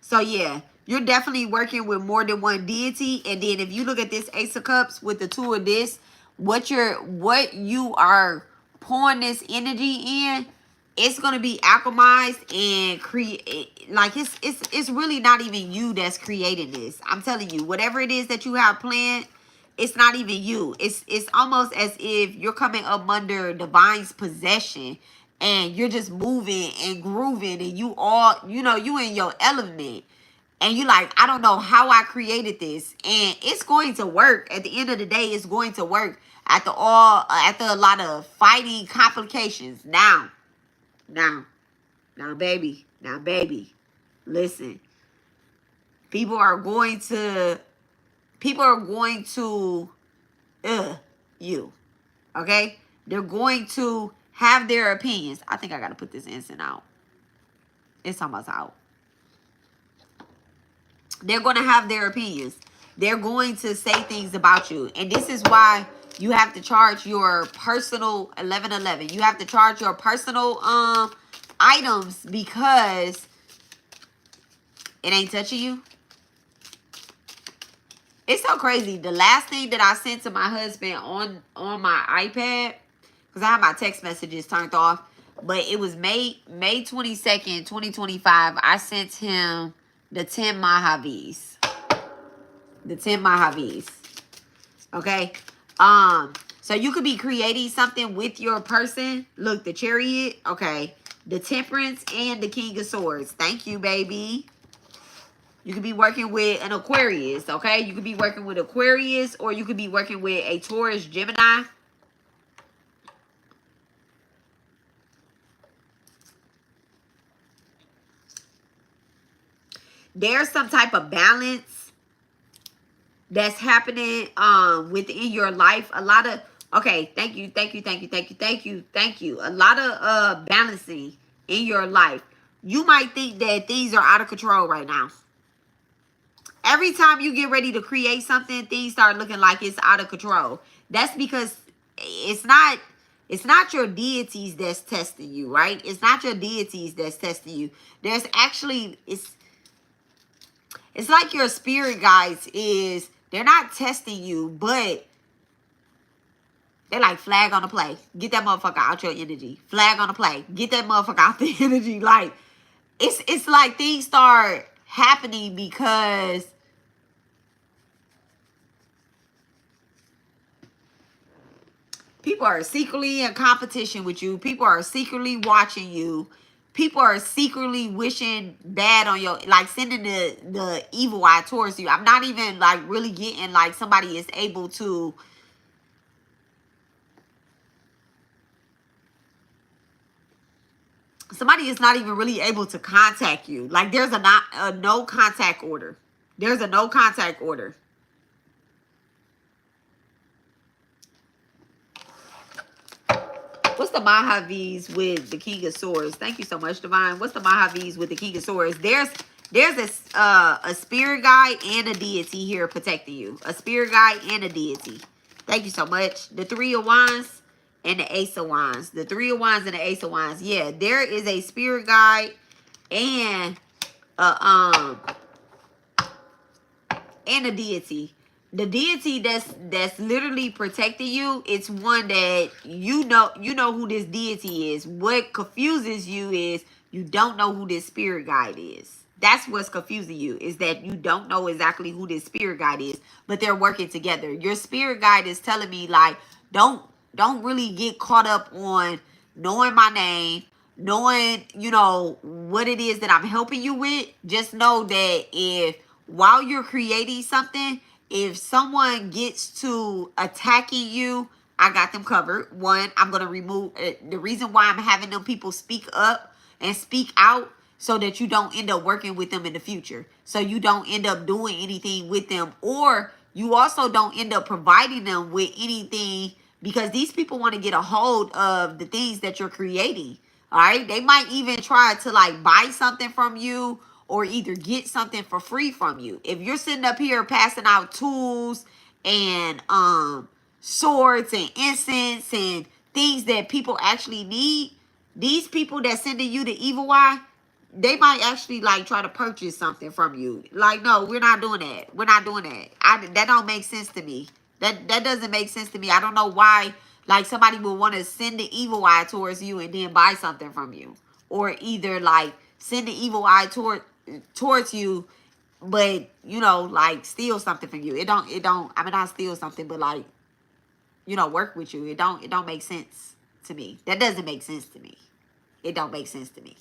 So, yeah. You're definitely working with more than one deity. And then if you look at this Ace of Cups with the Two of this, what you are pouring this energy in, it's going to be alchemized and create, like it's really not even you that's creating this. I'm telling you, whatever it is that you have planned, it's not even you. It's almost as if you're coming up under Divine's possession and you're just moving and grooving, and you all, you know, you in your element. And you like, I don't know how I created this. And it's going to work. At the end of the day, it's going to work. After a lot of fighting complications. Now, baby. Listen. People are going to you. Okay? They're going to have their opinions. I think I got to put this incense out. It's almost out. They're going to have their opinions. They're going to say things about you. And this is why you have to charge your personal 1111. You have to charge your personal items, because it ain't touching you. It's so crazy. The last thing that I sent to my husband on my iPad, because I have my text messages turned off, but it was May 22nd, 2025. I sent him the 10 Mahavis. The 10 Mahavis. Okay? So you could be creating something with your person. Look, the Chariot. Okay. The Temperance and the King of Swords. Thank you, baby. You could be working with an Aquarius. Okay? You could be working with Aquarius, or you could be working with a Taurus, Gemini. There's some type of balance that's happening within your life. A lot of, okay, thank you. A lot of balancing in your life. You might think that things are out of control right now. Every time you get ready to create something, things start looking like it's out of control. That's because it's not your deities that's testing you, right? It's not your deities that's testing you. There's actually, it's like your spirit guides they're not testing you, but they're like, flag on the play. Get that motherfucker out your energy. Flag on the play. Get that motherfucker out the energy. Like, it's like things start happening because people are secretly in competition with you. People are secretly watching you. People are secretly wishing bad on your, like sending the evil eye towards you. I'm not even like really getting like somebody is able to, somebody is not even really able to contact you. Like there's a no contact order. There's a no contact order. What's the Mahavis with the King of Swords? Thank you so much, Divine. What's the Mahavis with the King of Swords? There's a spirit guide and a deity here protecting you. A spirit guide and a deity. Thank you so much. The Three of Wands and the Ace of Wands. The Three of Wands and the Ace of Wands. Yeah, there is a spirit guide and a deity. The deity that's literally protecting you, it's one that you know who this deity is. What confuses you is you don't know who this spirit guide is. That's what's confusing you, is that you don't know exactly who this spirit guide is, but they're working together. Your spirit guide is telling me, like, don't really get caught up on knowing my name, knowing, you know, what it is that I'm helping you with. Just know that if while you're creating something, if someone gets to attacking you, I got them covered. One, I'm going to remove the reason why I'm having them people speak up and speak out, so that you don't end up working with them in the future. So you don't end up doing anything with them, or you also don't end up providing them with anything, because these people want to get a hold of the things that you're creating. All right. They might even try to like buy something from you, or either get something for free from you. If you're sitting up here passing out tools and swords and incense and things that people actually need, these people that sending you the evil eye, they might actually like try to purchase something from you. Like, no, we're not doing that. We're not doing that. That don't make sense to me. That doesn't make sense to me. I don't know why like somebody would want to send the evil eye towards you and then buy something from you, or either like send the evil eye towards you, but you know, like steal something from you. It don't I mean, not steal something, but like, you know, work with you. It don't make sense to me. That doesn't make sense to me. It don't make sense to me.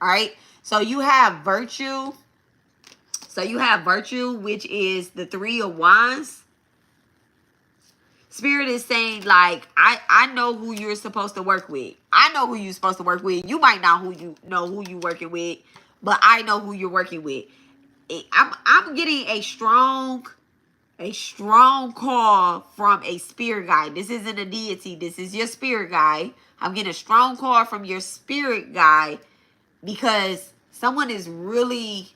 All right. So you have virtue. So you have virtue, which is the Three of Wands. Spirit is saying, like, I know who you're supposed to work with. I know who you're supposed to work with. You might not know who you're working with, but I know who you're working with. I'm getting a strong call from a spirit guide. This isn't a deity. This is your spirit guide. I'm getting a strong call from your spirit guide, because someone is really,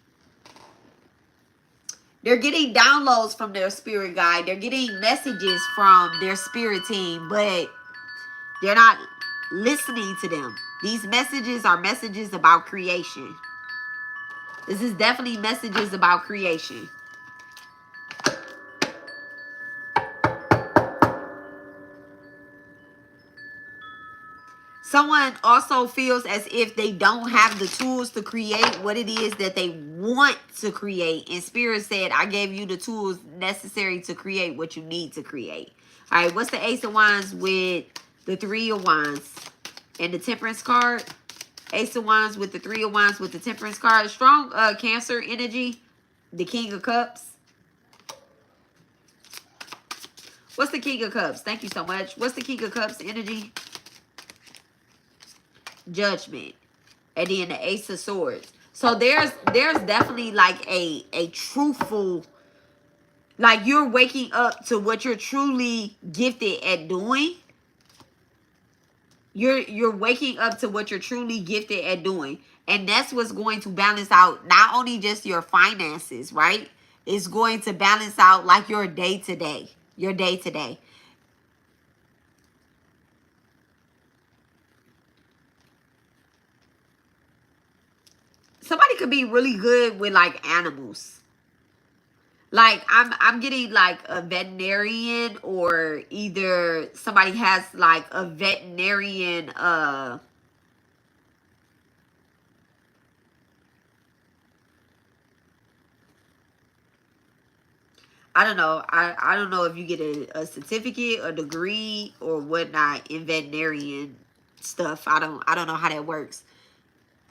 they're getting downloads from their spirit guide. They're getting messages from their spirit team, but they're not listening to them. These messages are messages about creation. This is definitely messages about creation. Someone also feels as if they don't have the tools to create what it is that they want to create. And Spirit said, I gave you the tools necessary to create what you need to create. All right, what's the Ace of Wands with the Three of Wands and the Temperance card? Ace of Wands with the Three of Wands with the Temperance card. Strong Cancer energy. The King of Cups. What's the King of Cups? Thank you so much. What's the King of Cups energy? Judgment. And then the Ace of Swords. So there's definitely like a truthful, like you're waking up to what you're truly gifted at doing. You're waking up to what you're truly gifted at doing. And that's what's going to balance out not only just your finances, right? It's going to balance out like your day to day. Your day to day. Somebody could be really good with like animals. Like I'm getting like a veterinarian, or either somebody has like a veterinarian I don't know. I don't know if you get a certificate, a degree, or whatnot in veterinarian stuff. I don't know how that works.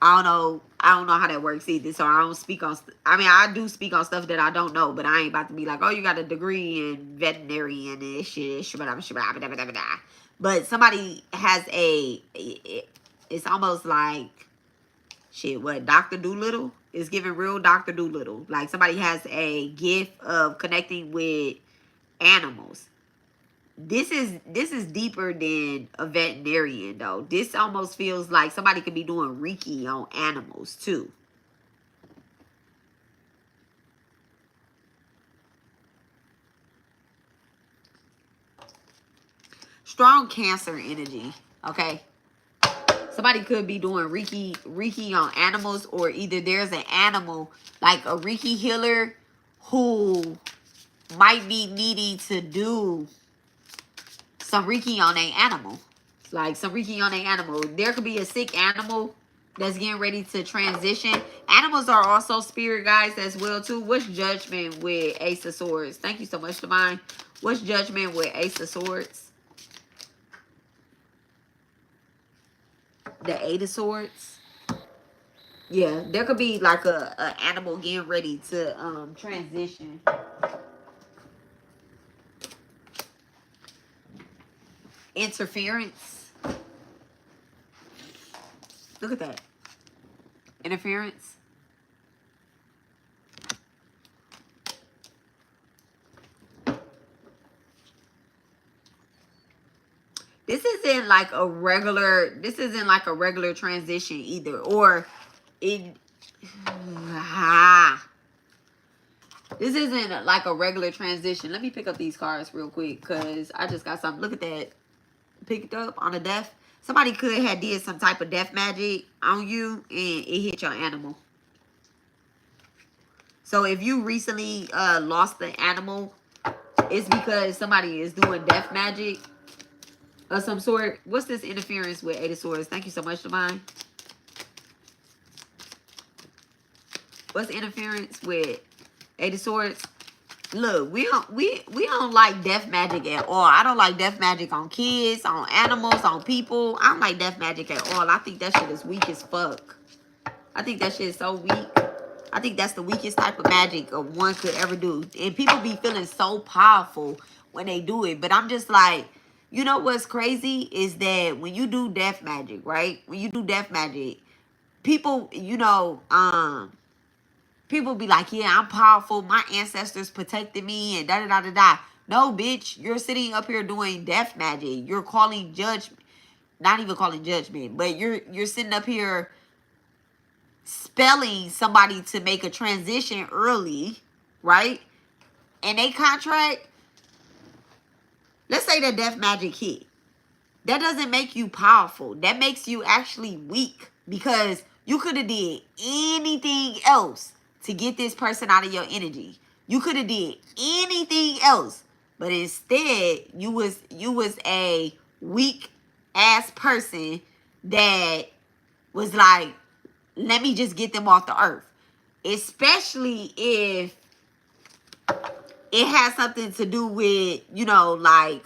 I don't know how that works either. So I don't speak on, I mean, I do speak on stuff that I don't know, but I ain't about to be like, oh, you got a degree in veterinarian and shit. But somebody has it's almost like, shit, what, Dr. Doolittle? It's giving real Dr. Doolittle. Like somebody has a gift of connecting with animals. this is deeper than a veterinarian though. This almost feels like somebody could be doing Reiki on animals too. Strong Cancer energy, okay? Somebody could be doing Reiki on animals, or either there's an animal, like a Reiki healer, who might be needing to do some Reiki on an animal. Like some Reiki on an animal. There could be a sick animal that's getting ready to transition. Animals are also spirit guides as well too. What's Judgment with Ace of Swords? Thank you so much, Divine. What's Judgment with Ace of Swords? The Eight of Swords. Yeah, there could be like a animal getting ready to transition. Interference. Look at that. Interference. This isn't like a regular transition either. Or it this isn't like a regular transition. Let me pick up these cards real quick because I just got something. Look at that. Picked up on a death. Somebody could have did some type of death magic on you and it hit your animal. So if you recently lost the animal, it's because somebody is doing death magic of some sort. What's this interference with Eight of Swords? Thank you so much, Divine. What's interference with Eight of Swords? Look, we don't like death magic at all. I don't like death magic on kids, on animals, on people. I don't like death magic at all. I think that shit is weak as fuck. I think that shit is so weak. I think that's the weakest type of magic one could ever do. And people be feeling so powerful when they do it. But I'm just like, you know what's crazy is that when you do death magic, right? When you do death magic, people, you know, people be like, yeah, I'm powerful. My ancestors protected me and da-da-da-da-da. No, bitch. You're sitting up here doing death magic. You're calling judgment. Not even calling judgment. But you're sitting up here spelling somebody to make a transition early, right? And they contract. Let's say that death magic hit. That doesn't make you powerful. That makes you actually weak. Because you could have did anything else to get this person out of your energy. You could have did anything else. But instead, you was a weak ass person that was like, let me just get them off the earth. Especially if it has something to do with, you know, like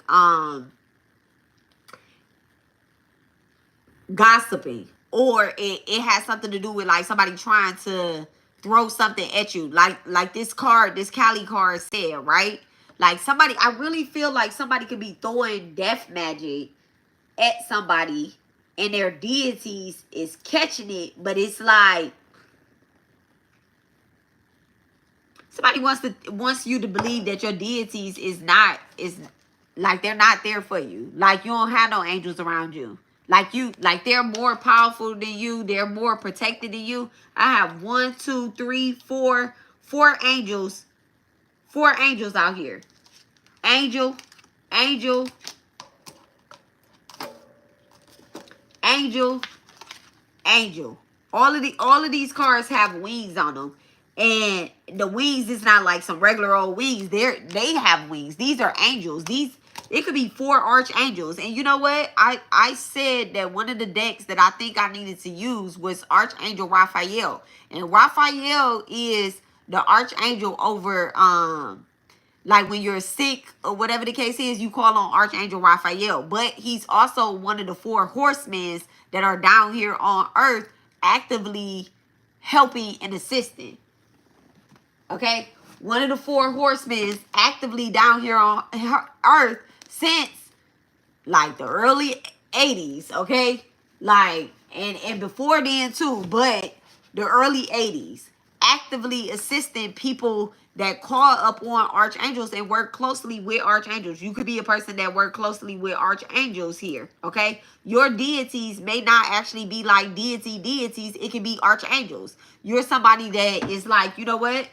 gossiping. Or it has something to do with like somebody trying to throw something at you, like this card, this Cali card said, right? Like somebody, I really feel like somebody could be throwing death magic at somebody and their deities is catching it, but it's like somebody wants you to believe that your deities is like they're not there for you. Like you don't have no angels around you. Like they're more powerful than you. They're more protected than you. I have 1, 2, 3, 4 angels. 4 angels out here. Angel. Angel. All of these cards have wings on them. And the wings is not like some regular old wings. They have wings. These are angels. It could be 4 archangels. And you know what? I said that one of the decks that I think I needed to use was Archangel Raphael. And Raphael is the archangel over, like when you're sick or whatever the case is, you call on Archangel Raphael. But he's also one of the 4 horsemen that are down here on earth actively helping and assisting. Okay? One of the 4 horsemen actively down here on earth since like the early 80s, okay? Like, and before then too, but the early 80s. actively assisting people that call up on archangels and work closely with archangels. You could be a person that work closely with archangels here, okay? Your deities may not actually be like deities. It can be archangels. You're somebody that is like, you know what?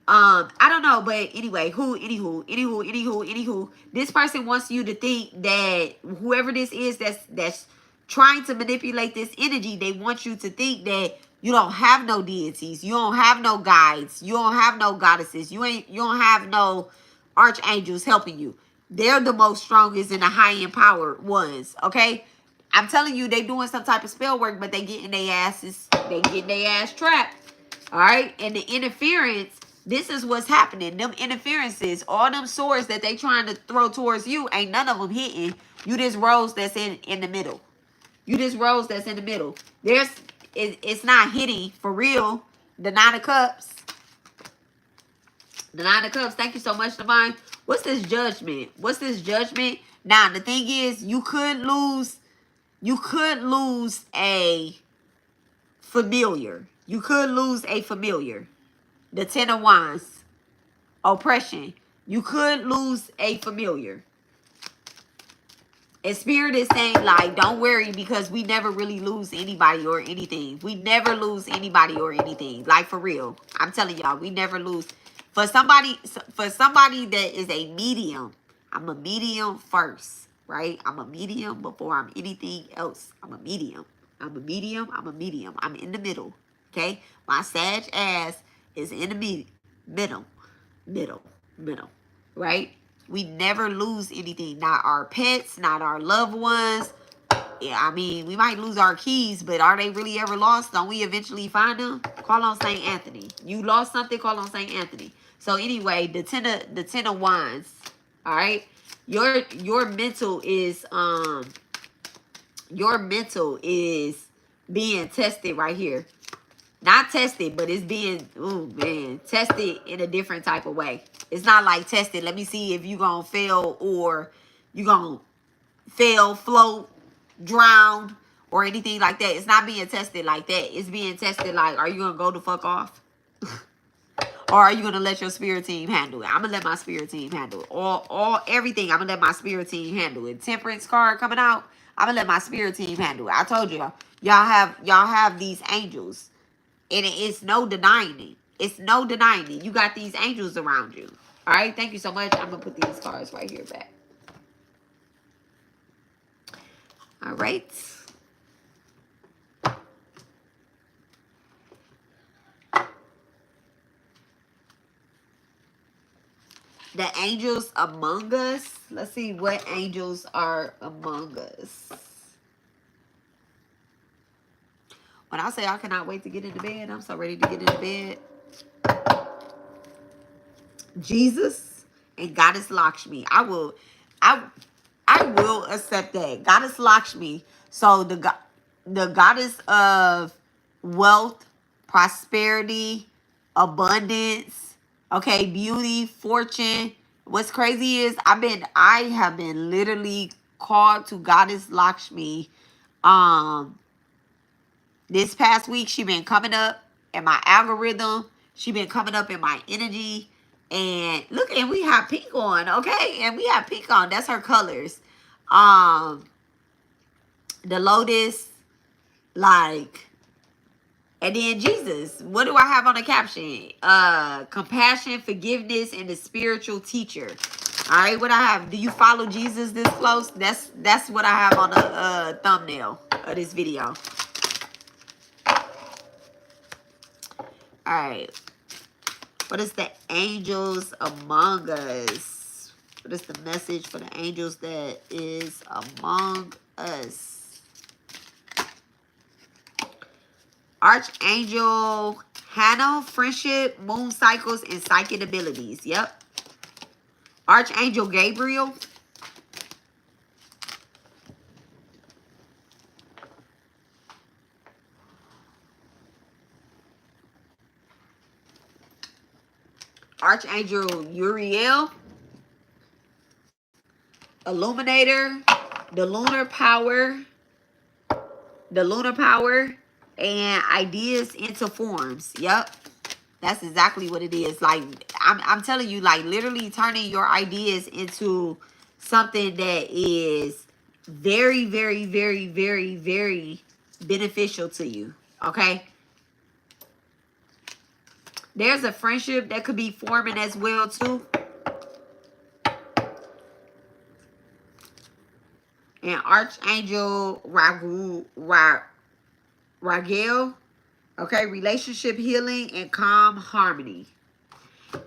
I don't know, but anyway, anywho, this person wants you to think that whoever this is that's trying to manipulate this energy, they want you to think that you don't have no deities, you don't have no guides, you don't have no goddesses, you don't have no archangels helping you. They're the most strongest and the high empowered ones, okay? I'm telling you, they doing some type of spell work, but they getting their ass trapped. All right, and the interference, this is what's happening. Them interferences, all them swords that they trying to throw towards you, ain't none of them hitting. You this rose that's in the middle. You this rose that's in the middle. It's not hitting for real. The Nine of Cups. The Nine of Cups. Thank you so much, Divine. What's this judgment? What's this judgment? Now the thing is, you could lose a familiar. You could lose a familiar. The Ten of Wands. Oppression. You could lose a familiar. And Spirit is saying, like, don't worry, because we never really lose anybody or anything. We never lose anybody or anything. Like, for real. I'm telling y'all, we never lose. For somebody that is a medium, I'm a medium first, right? I'm a medium before I'm anything else. I'm a medium. I'm a medium. I'm a medium. I'm in the middle, okay? My Sag ass is in the middle, right? We never lose anything. Not our pets, not our loved ones. Yeah, I mean, we might lose our keys, but are they really ever lost? Don't we eventually find them? Call on Saint Anthony. You lost something, call on Saint Anthony. So anyway, the ten of wands. All right. Your mental is being tested right here. Not tested, but it's being, tested in a different type of way. It's not like tested. Let me see if you gonna fail or you gonna fail, float, drown, or anything like that. It's not being tested like that. It's being tested like, are you gonna go the fuck off? Or are you gonna let your spirit team handle it? I'm gonna let my spirit team handle it. Everything, I'm gonna let my spirit team handle it. Temperance card coming out, I'm gonna let my spirit team handle it. I told y'all, y'all have these angels. And it's no denying it. It's no denying it. You got these angels around you. All right. Thank you so much. I'm going to put these cards right here back. All right. The angels among us. Let's see what angels are among us. When I say I cannot wait to get into bed, I'm so ready to get into bed. Jesus and Goddess Lakshmi. I will accept that. Goddess Lakshmi. So the goddess of wealth, prosperity, abundance, okay, beauty, fortune. What's crazy is I have been literally called to Goddess Lakshmi. This past week, she been coming up in my algorithm. She been coming up in my energy. And look, and we have pink on, okay? And we have pink on. That's her colors. The lotus, like, and then Jesus. What do I have on the caption? Compassion, forgiveness, and the spiritual teacher. All right, what I have? Do you follow Jesus this close? That's what I have on the thumbnail of this video. All right. What is the angels among us? What is the message for the angels that is among us? Archangel Hannah, friendship, moon cycles, and psychic abilities. Yep. Archangel Gabriel. Archangel Uriel, Illuminator, the lunar power, and ideas into forms. Yep. That's exactly what it is. Like, I'm telling you, like, literally turning your ideas into something that is very, very, very, very, very beneficial to you. Okay? There's a friendship that could be forming as well, too. And Archangel Raguel. Okay? Relationship healing and calm harmony.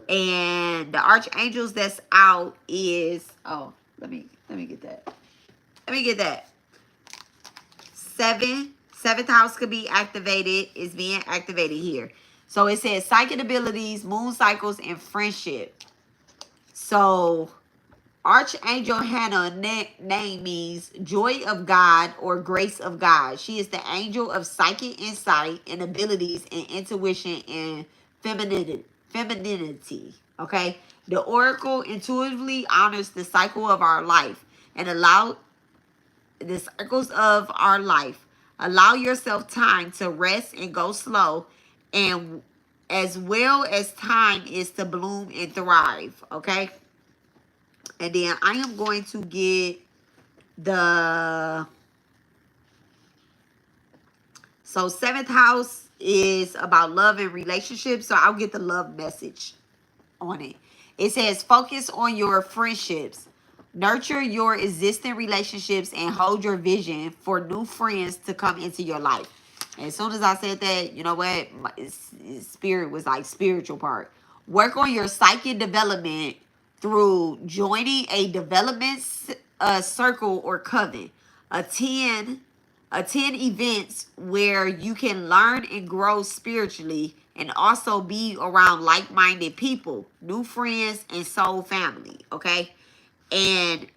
And the archangels that's out is, oh, let me get that. Let me get that. Seventh house could be activated, is being activated here. So it says psychic abilities, moon cycles, and friendship. So Archangel Hannah name means joy of God or grace of God. She is the angel of psychic insight and abilities and intuition and femininity. Okay? The oracle intuitively honors the cycle of our life and allow the cycles of our life. Allow yourself time to rest and go slow, and as well as time is to bloom and thrive. Okay? And then I am going to get the... So 7th house is about love and relationships. So I'll get the love message on it. It says focus on your friendships. Nurture your existing relationships and hold your vision for new friends to come into your life. And as soon as I said that, you know what? Spirit was like spiritual part. Work on your psychic development through joining a development circle or coven. Attend events where you can learn and grow spiritually, and also be around like-minded people, new friends, and soul family. Okay? And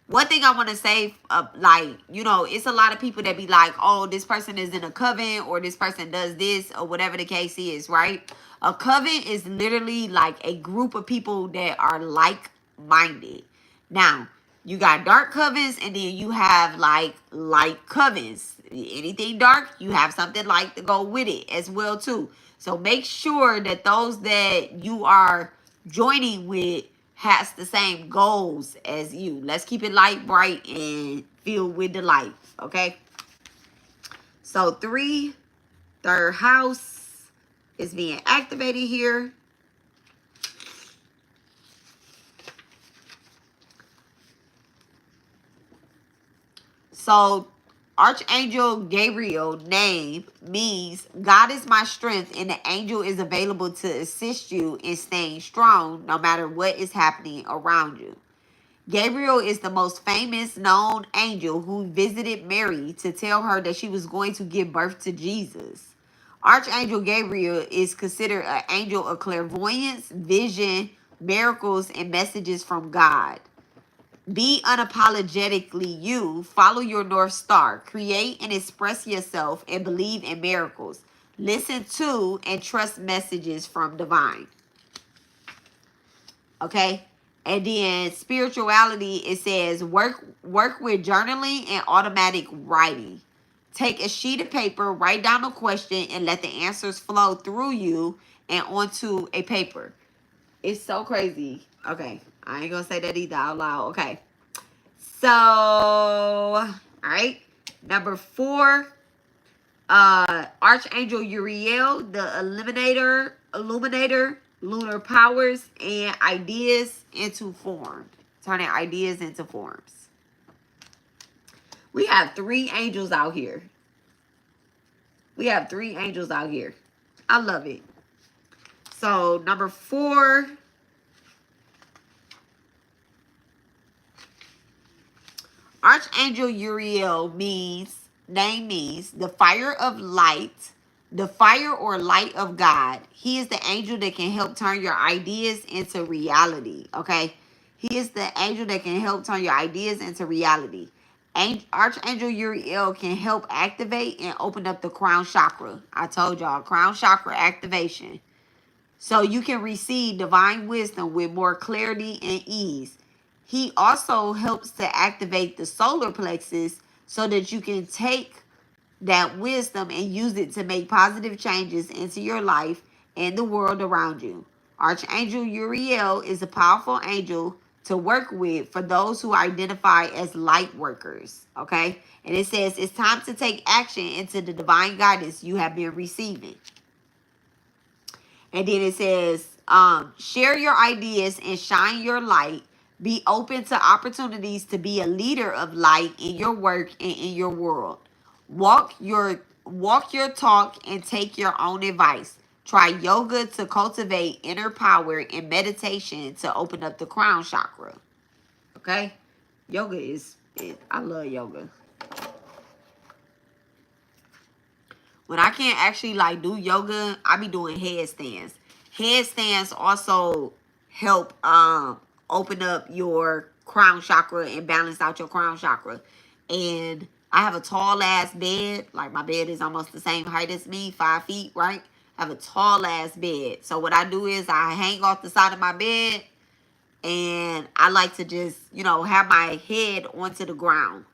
one thing I want to say, like, you know, it's a lot of people that be like, oh, this person is in a coven, or this person does this, or whatever the case is, right? A coven is literally like a group of people that are like-minded. Now, you got dark covens, and then you have like light covens. Anything dark, you have something light to go with it as well too. So make sure that those that you are joining with has the same goals as you. Let's keep it light, bright, and filled with the light. Okay. So 3, third house is being activated here. So Archangel Gabriel name means God is my strength, and the angel is available to assist you in staying strong no matter what is happening around you. Gabriel is the most famous known angel who visited Mary to tell her that she was going to give birth to Jesus. Archangel Gabriel is considered an angel of clairvoyance, vision, miracles, and messages from God. Be unapologetically you. Follow your North Star. Create and express yourself and believe in miracles. Listen to and trust messages from divine. Okay? And then spirituality, it says work with journaling and automatic writing. Take a sheet of paper, write down a question, and let the answers flow through you and onto a paper. It's so crazy. Okay. I ain't gonna say that either out loud. Okay. So, all right. Number 4, Archangel Uriel, the illuminator, lunar powers and ideas into form. Turning ideas into forms. We have 3 angels out here. We have 3 angels out here. I love it. So, number 4, Archangel Uriel name means the fire of light, the fire or light of God. He is the angel that can help turn your ideas into reality. Okay? He is the angel that can help turn your ideas into reality. Archangel Uriel can help activate and open up the crown chakra. I told y'all, crown chakra activation. So you can receive divine wisdom with more clarity and ease. He also helps to activate the solar plexus so that you can take that wisdom and use it to make positive changes into your life and the world around you. Archangel Uriel is a powerful angel to work with for those who identify as light workers. Okay? And it says it's time to take action into the divine guidance you have been receiving. And then it says, share your ideas and shine your light. Be open to opportunities to be a leader of light in your work and in your world. Walk your talk and take your own advice. Try yoga to cultivate inner power and meditation to open up the crown chakra. Okay? Yoga is, I love yoga. When I can't actually like do yoga, I be doing headstands. Headstands also help open up your crown chakra and balance out your crown chakra. And I have a tall ass bed. Like my bed is almost the same height as me, 5 feet, right? I have a tall ass bed. So what I do is I hang off the side of my bed and I like to just, you know, have my head onto the ground.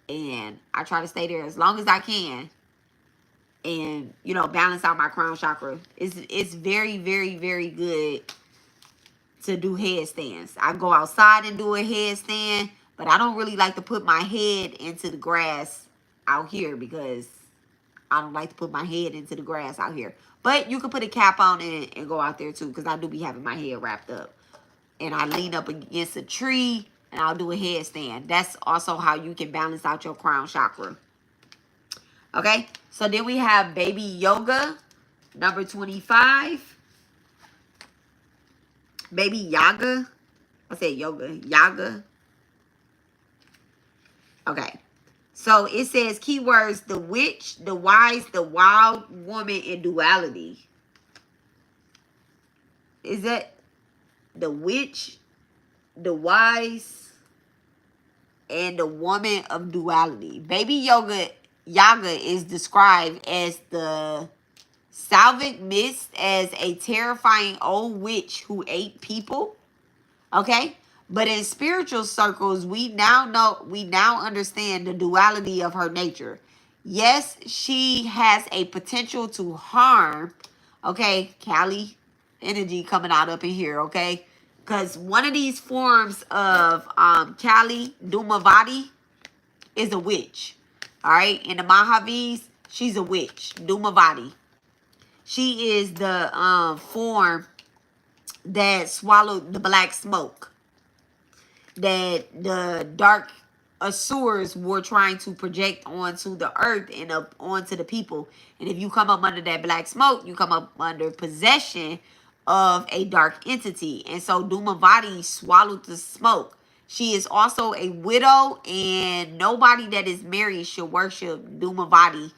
And I try to stay there as long as I can. And, you know, balance out my crown chakra. It's very, very, very good to do headstands. I go outside and do a headstand, but I don't really like to put my head into the grass out here because I don't like to put my head into the grass out here. But you can put a cap on it and go out there too, because I do be having my head wrapped up. And I lean up against a tree and I'll do a headstand. That's also how you can balance out your crown chakra. Okay, so then we have baby yoga, number 25. Baby yaga. I said yoga, yaga. Okay, so it says keywords: the witch, the wise, the wild woman, and duality. Is that the witch, the wise, and the woman of duality? Baby Yaga is described as the Salvic mist, as a terrifying old witch who ate people. Okay? But in spiritual circles, we now understand the duality of her nature. Yes, she has a potential to harm. Okay, Kali energy coming out up in here, okay? Because one of these forms of Kali Dumavati is a witch. All right, in the Mahavis, she's a witch, Dumavati. She is the form that swallowed the black smoke that the dark Asurs were trying to project onto the earth and up onto the people. And if you come up under that black smoke, you come up under possession of a dark entity. And so Dumavati swallowed the smoke. She is also a widow, and nobody that is married should worship Dumavati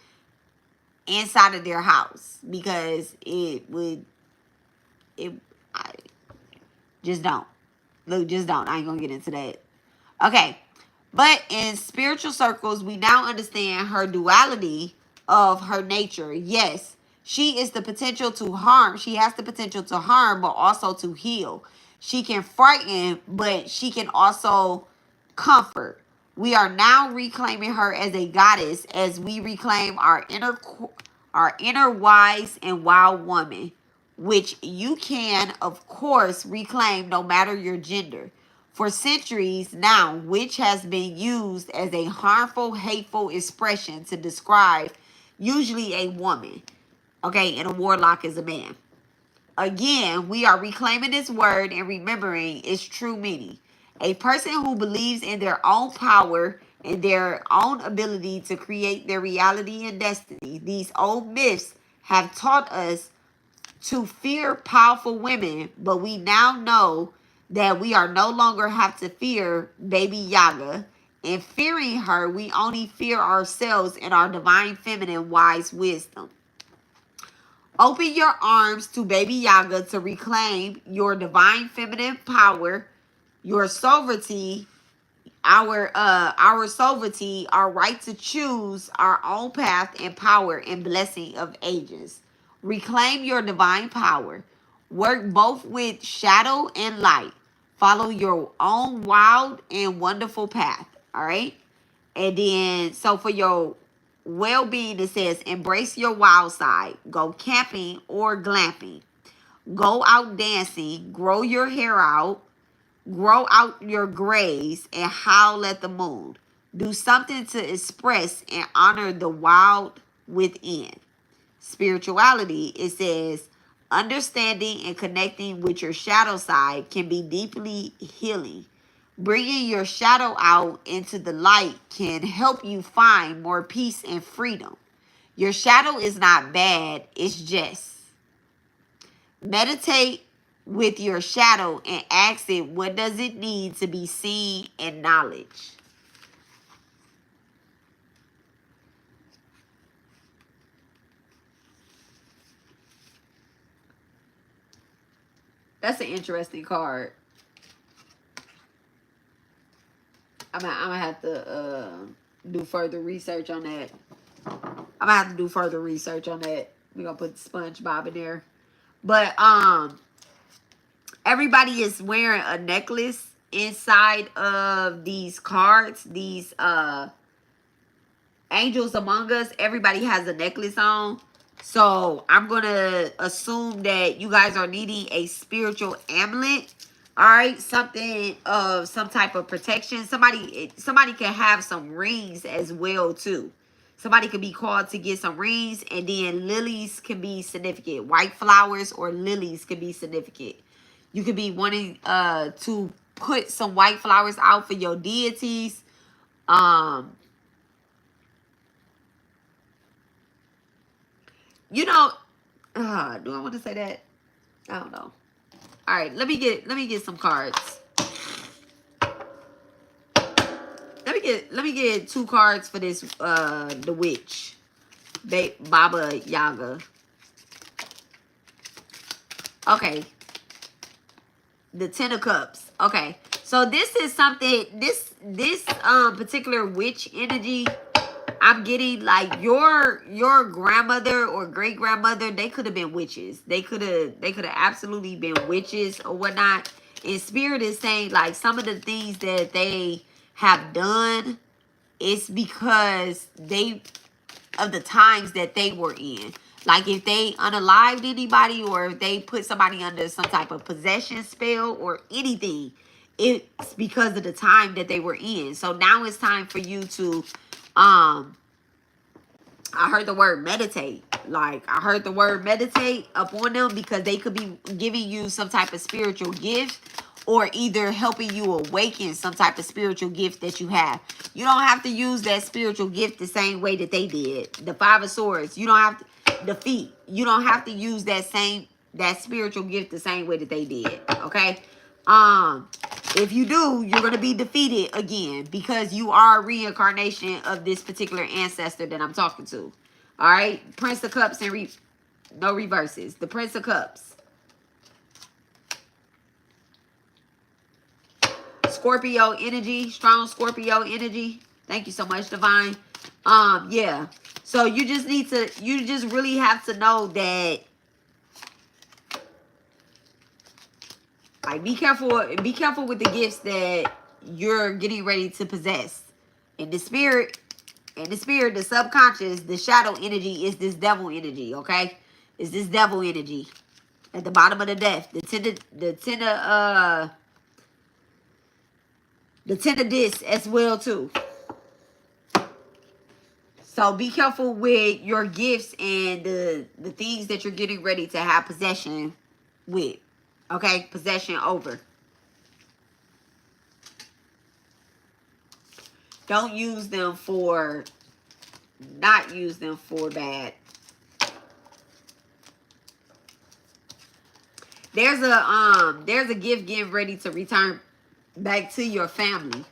inside of their house, because just don't. Look, just don't. I ain't gonna get into that. Okay. But in spiritual circles, we now understand her duality of her nature. Yes, she is the potential to harm. She has the potential to harm, but also to heal. She can frighten, but she can also comfort. We are now reclaiming her as a goddess as we reclaim our inner wise and wild woman, which you can, of course, reclaim no matter your gender. For centuries now, witch has been used as a harmful, hateful expression to describe usually a woman. Okay, and a warlock is a man. Again, we are reclaiming this word and remembering its true meaning. A person who believes in their own power and their own ability to create their reality and destiny. These old myths have taught us to fear powerful women, but we now know that we are no longer have to fear Baby Yaga. In fearing her, we only fear ourselves and our divine feminine wise wisdom. Open your arms to Baby Yaga to reclaim your divine feminine power, your sovereignty, our sovereignty, our right to choose our own path and power and blessing of ages. Reclaim your divine power. Work both with shadow and light. Follow your own wild and wonderful path. All right. And then, so for your well-being, it says, embrace your wild side. Go camping or glamping. Go out dancing. Grow your hair out. Grow out your grays and howl at the moon. Do something to express and honor the wild within. Spirituality, it says, understanding and connecting with your shadow side can be deeply healing. Bringing your shadow out into the light can help you find more peace and freedom. Your shadow is not bad, it's just. Meditate with your shadow and ask it, what does it need to be seen and knowledge? That's an interesting card. I'm gonna have to do further research on that. I'm gonna have to do further research on that. We're gonna put SpongeBob in there. But everybody is wearing a necklace inside of these cards. These angels among us. Everybody has a necklace on. So I'm gonna assume that you guys are needing a spiritual amulet. All right, something of some type of protection. Somebody can have some rings as well too. Somebody could be called to get some rings, and then lilies can be significant. White flowers or lilies can be significant. You could be wanting to put some white flowers out for your deities. You know, do I want to say that? I don't know. All right, let me get some cards. Let me get 2 cards for this the witch. Baba Yaga. Okay. The 10 of Cups. Okay. So this is something, this particular witch energy, I'm getting like your grandmother or great grandmother, they could have been witches. They could have absolutely been witches or whatnot. And spirit is saying like some of the things that they have done, it's because of the times that they were in. Like if they unalived anybody or if they put somebody under some type of possession spell or anything, it's because of the time that they were in. So now it's time for you to, I heard the word meditate. Like I heard the word meditate upon them because they could be giving you some type of spiritual gift or either helping you awaken some type of spiritual gift that you have. You don't have to use that spiritual gift the same way that they did. The 5 of Swords, you don't have to defeat. You don't have to use that spiritual gift the same way that they did. Okay? If you do, you're going to be defeated again because you are a reincarnation of this particular ancestor that I'm talking to. All right? Prince of Cups and no reverses. The Prince of Cups. Scorpio energy, strong Scorpio energy. Thank you so much, Divine. Yeah. So you just really have to know that, like, be careful with the gifts that you're getting ready to possess. In the spirit, the subconscious, the shadow energy is this devil energy, okay? Is this devil energy. At the bottom of the death. The ten of discs as well too. So be careful with your gifts and the things that you're getting ready to have possession with. Okay? Possession over. Don't use them for, not use them for bad. There's a gift getting ready to return back to your family.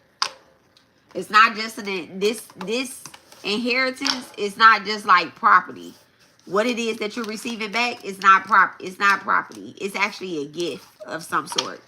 It's not just this inheritance is not just like property. What it is that you're receiving back is not property. It's actually a gift of some sort.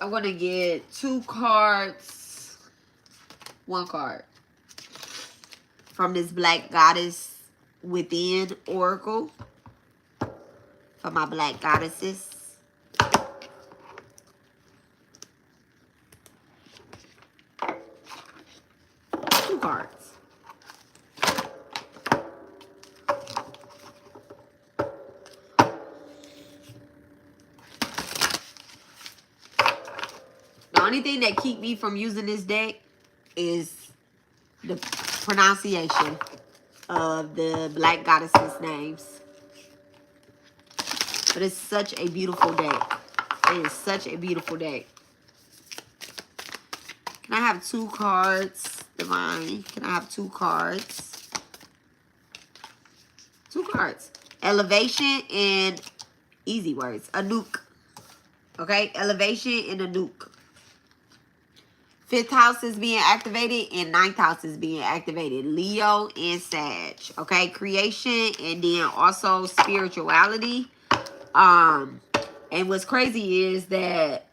I'm going to get 2 cards. 1 card. From this Black Goddess Within Oracle. For my Black Goddesses. 2 cards. The only thing that keep me from using this deck is the pronunciation of the Black Goddesses' names. But it's such a beautiful deck. It is such a beautiful deck. Can I have 2 cards, Divine? Can I have 2 cards? 2 cards. Elevation and easy words. A nuke. Okay? Elevation and a nuke. 5th house is being activated and 9th house is being activated. Leo and Sag. Okay? Creation and then also spirituality. And what's crazy is that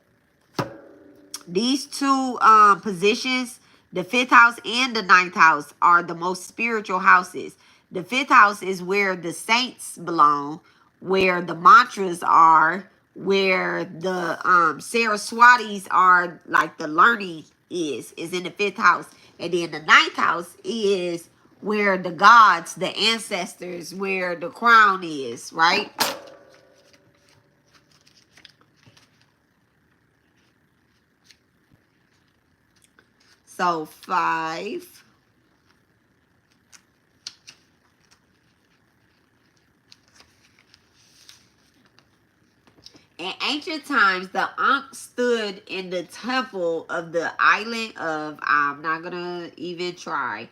these 2 positions, the 5th house and the 9th house, are the most spiritual houses. The 5th house is where the saints belong, where the mantras are, where the Saraswatis are, like the learning is in the 5th house. And then the 9th house is where the gods, the ancestors, where the crown is, right? So 5. In ancient times, the Ankh stood in the temple of the island of, I'm not going to even try,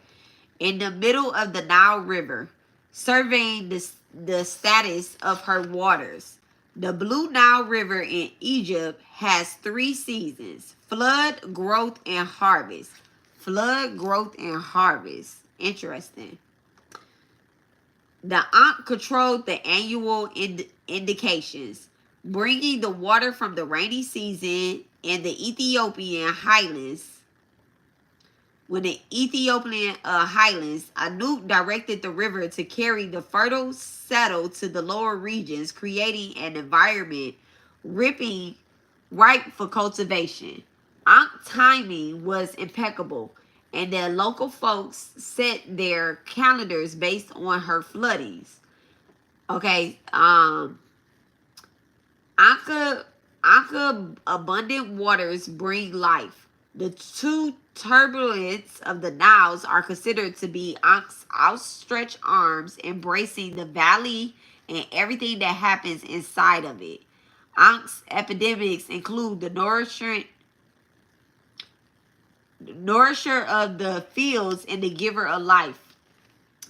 in the middle of the Nile River, surveying the status of her waters. The Blue Nile River in Egypt has 3 seasons: flood, growth, and harvest. Flood, growth, and harvest. Interesting. The Ankh controlled the annual indications, bringing the water from the rainy season in the Ethiopian highlands. When the Ethiopian highlands, Anup directed the river to carry the fertile settle to the lower regions, creating an environment ripe for cultivation. Ankh timing was impeccable, and the local folks set their calendars based on her floodings. Okay, Anka abundant waters bring life. The 2 turbulence of the Niles are considered to be Ank's outstretched arms embracing the valley and everything that happens inside of it. Ank's epidemics include the nourisher of the fields and the giver of life.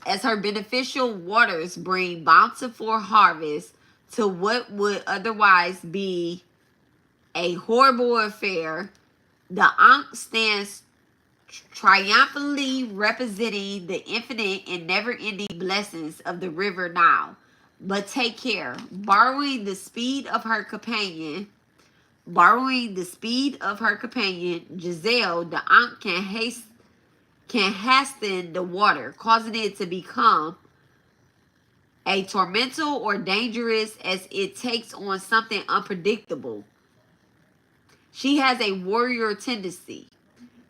As her beneficial waters bring bountiful harvest to what would otherwise be a horrible affair, the Ankh stands triumphantly representing the infinite and never-ending blessings of the river Nile. But take care, borrowing the speed of her companion, Giselle, the Ankh can hasten the water, causing it to become a tormental or dangerous as it takes on something unpredictable. She has a warrior tendency.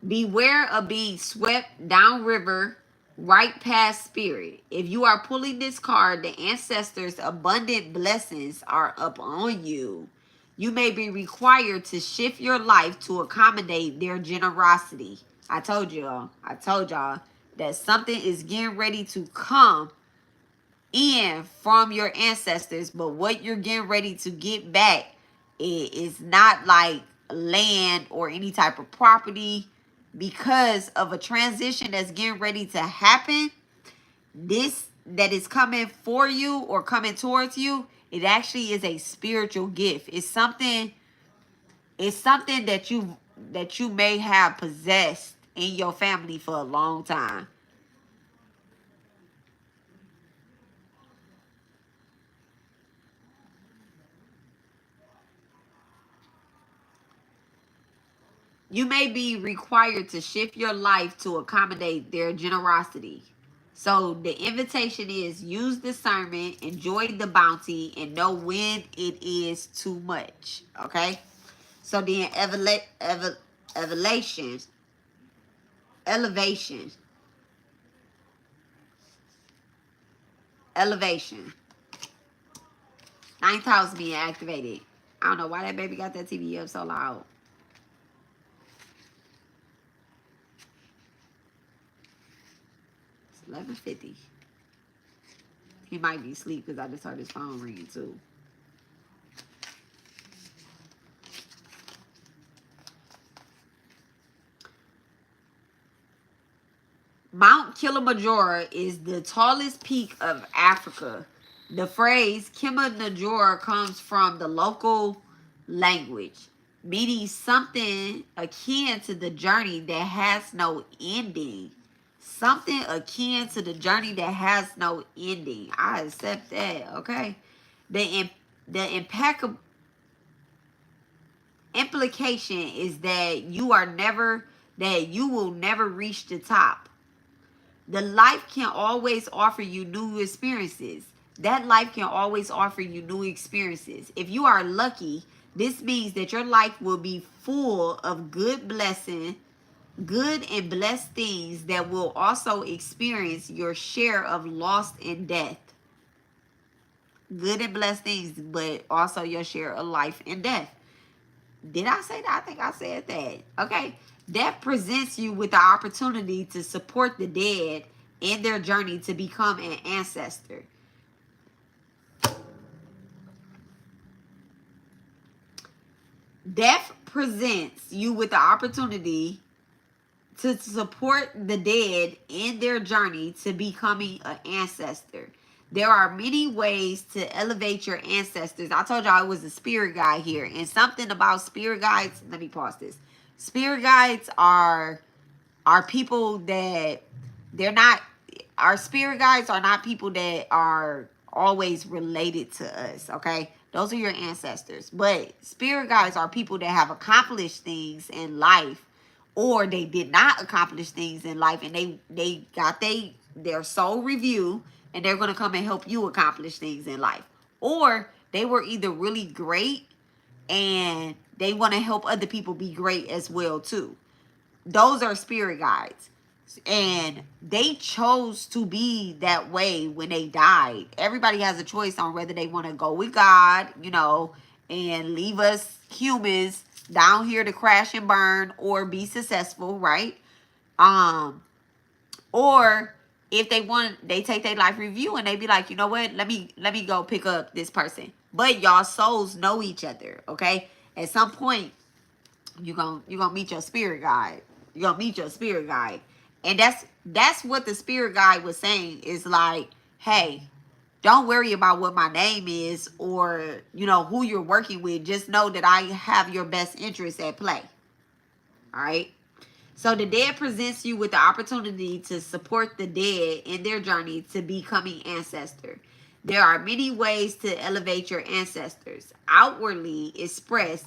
Beware of being swept downriver right past spirit. If you are pulling this card, the ancestors' abundant blessings are up on you. You may be required to shift your life to accommodate their generosity. I told y'all that something is getting ready to come in from your ancestors, but what you're getting ready to get back is not like land or any type of property, because of a transition that's getting ready to happen. This that is coming for you or coming towards you, it actually is a spiritual gift. It's something that you may have possessed in your family for a long time. You may be required to shift your life to accommodate their generosity. So the invitation is use discernment, enjoy the bounty, and know when it is too much. Okay? So then elevation, elevation, elevation. Ninth house being activated. I don't know why that baby got that TV up so loud. It's 11:50. He might be asleep because I just heard his phone ringing too. Mount Kilimanjaro is the tallest peak of Africa. The phrase Kilimanjaro comes from the local language, meaning something akin to the journey that has no ending. Something akin to the journey that has no ending. I accept that, okay? The impeccable implication is that you will never reach the top. The life can always offer you new experiences. That life can always offer you new experiences. If you are lucky, this means that your life will be full of good and blessed things that will also experience your share of loss and death. Good and blessed things, but also your share of life and death. Did I say that? I think I said that. Okay. Death presents you with the opportunity to support the dead in their journey to become an ancestor. Death presents you with the opportunity to support the dead in their journey to becoming an ancestor. There are many ways to elevate your ancestors. I told y'all I was a spirit guide here. And something about spirit guides, let me pause this. Spirit guides are people that our spirit guides are not people that are always related to us, okay? Those are your ancestors. But spirit guides are people that have accomplished things in life, or they did not accomplish things in life, and they got their soul review, and they're going to come and help you accomplish things in life. Or they were either really great and they want to help other people be great as well too. Those are spirit guides. And they chose to be that way when they died. Everybody has a choice on whether they want to go with God, and leave us humans down here to crash and burn, or be successful, right? Or if they want, they take their life review and they be like, you know what, let me go pick up this person. But y'all souls know each other, okay? At some point, you're gonna meet your spirit guide. You're gonna meet your spirit guide. And that's what the spirit guide was saying, is like, hey, don't worry about what my name is, or who you're working with. Just know that I have your best interests at play. All right. So the dead presents you with the opportunity to support the dead in their journey to becoming ancestor. There are many ways to elevate your ancestors. Outwardly expressed,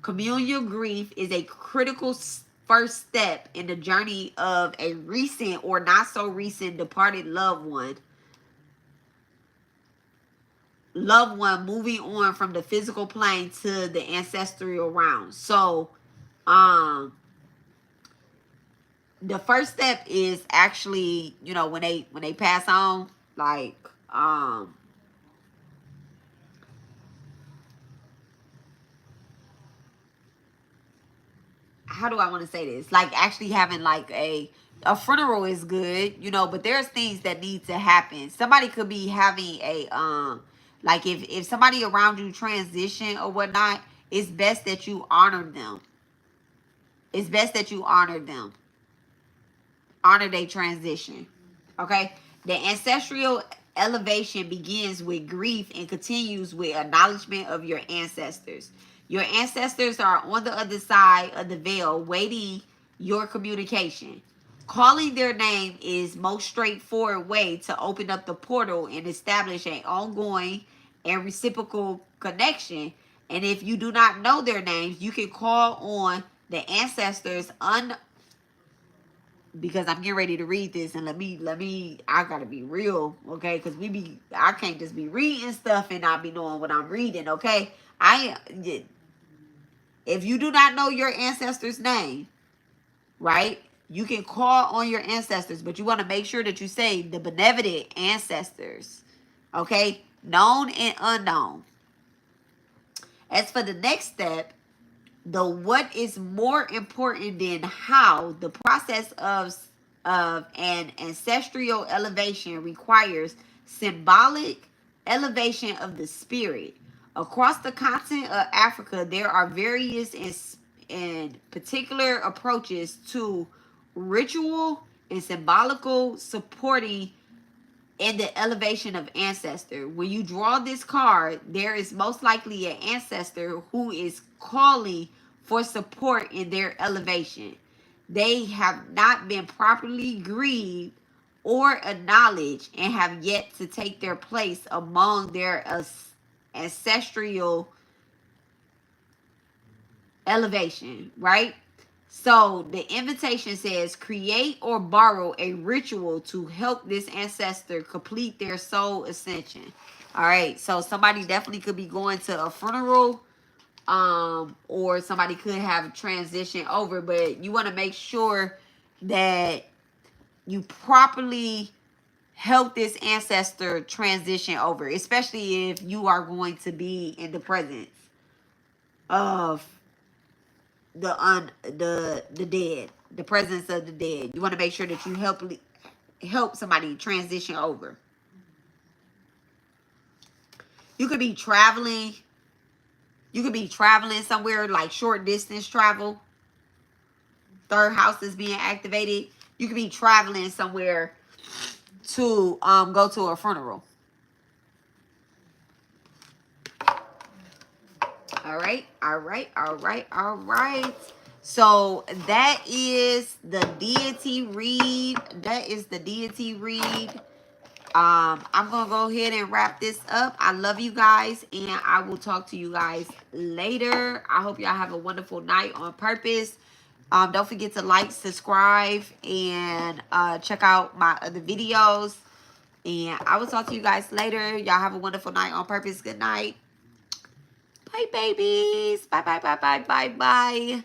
communal grief is a critical first step in the journey of a recent or not so recent departed loved one moving on from the physical plane to the ancestral realm. So the first step is actually, when they pass on, like how do I want to say this? Like, actually having like a funeral is good, but there's things that need to happen. Somebody could be having a like if somebody around you transition or whatnot, it's best that you honor them. It's best that you honor them. Honor their transition. Okay? The ancestral elevation begins with grief and continues with acknowledgement of your ancestors. Your ancestors are on the other side of the veil, waiting your communication. Calling their name is most straightforward way to open up the portal and establish an ongoing and reciprocal connection. And if you do not know their names, you can call on the ancestors because I'm getting ready to read this, and let me I gotta be real, okay? Because I can't just be reading stuff and not be knowing what I'm reading, okay? If you do not know your ancestor's name, right? You can call on your ancestors, but you want to make sure that you say the benevolent ancestors, okay? Known and unknown. As for the next step, the what is more important than how, the process of an ancestral elevation requires symbolic elevation of the spirit. Across the continent of Africa, there are various and particular approaches to ritual and symbolical supporting in the elevation of ancestor. When you draw this card, there is most likely an ancestor who is calling for support in their elevation. They have not been properly grieved or acknowledged and have yet to take their place among their ancestral elevation, right? So the invitation says, create or borrow a ritual to help this ancestor complete their soul ascension. All right. So somebody definitely could be going to a funeral, or somebody could have transition over, but you want to make sure that you properly help this ancestor transition over, especially if you are going to be in the presence of the dead, the presence of the dead. You want to make sure that you help somebody transition over. You could be traveling. You could be traveling somewhere, like short distance travel. Third house is being activated. You could be traveling somewhere to go to a funeral. All right, all right, all right, all right. So that is the deity read. That is the deity read. I'm gonna go ahead and wrap this up. I love you guys, and I will talk to you guys later. I hope y'all have a wonderful night on purpose. Don't forget to like, subscribe, and check out my other videos. And I will talk to you guys later. Y'all have a wonderful night on purpose. Good night. Bye, babies. Bye, bye, bye, bye, bye, bye.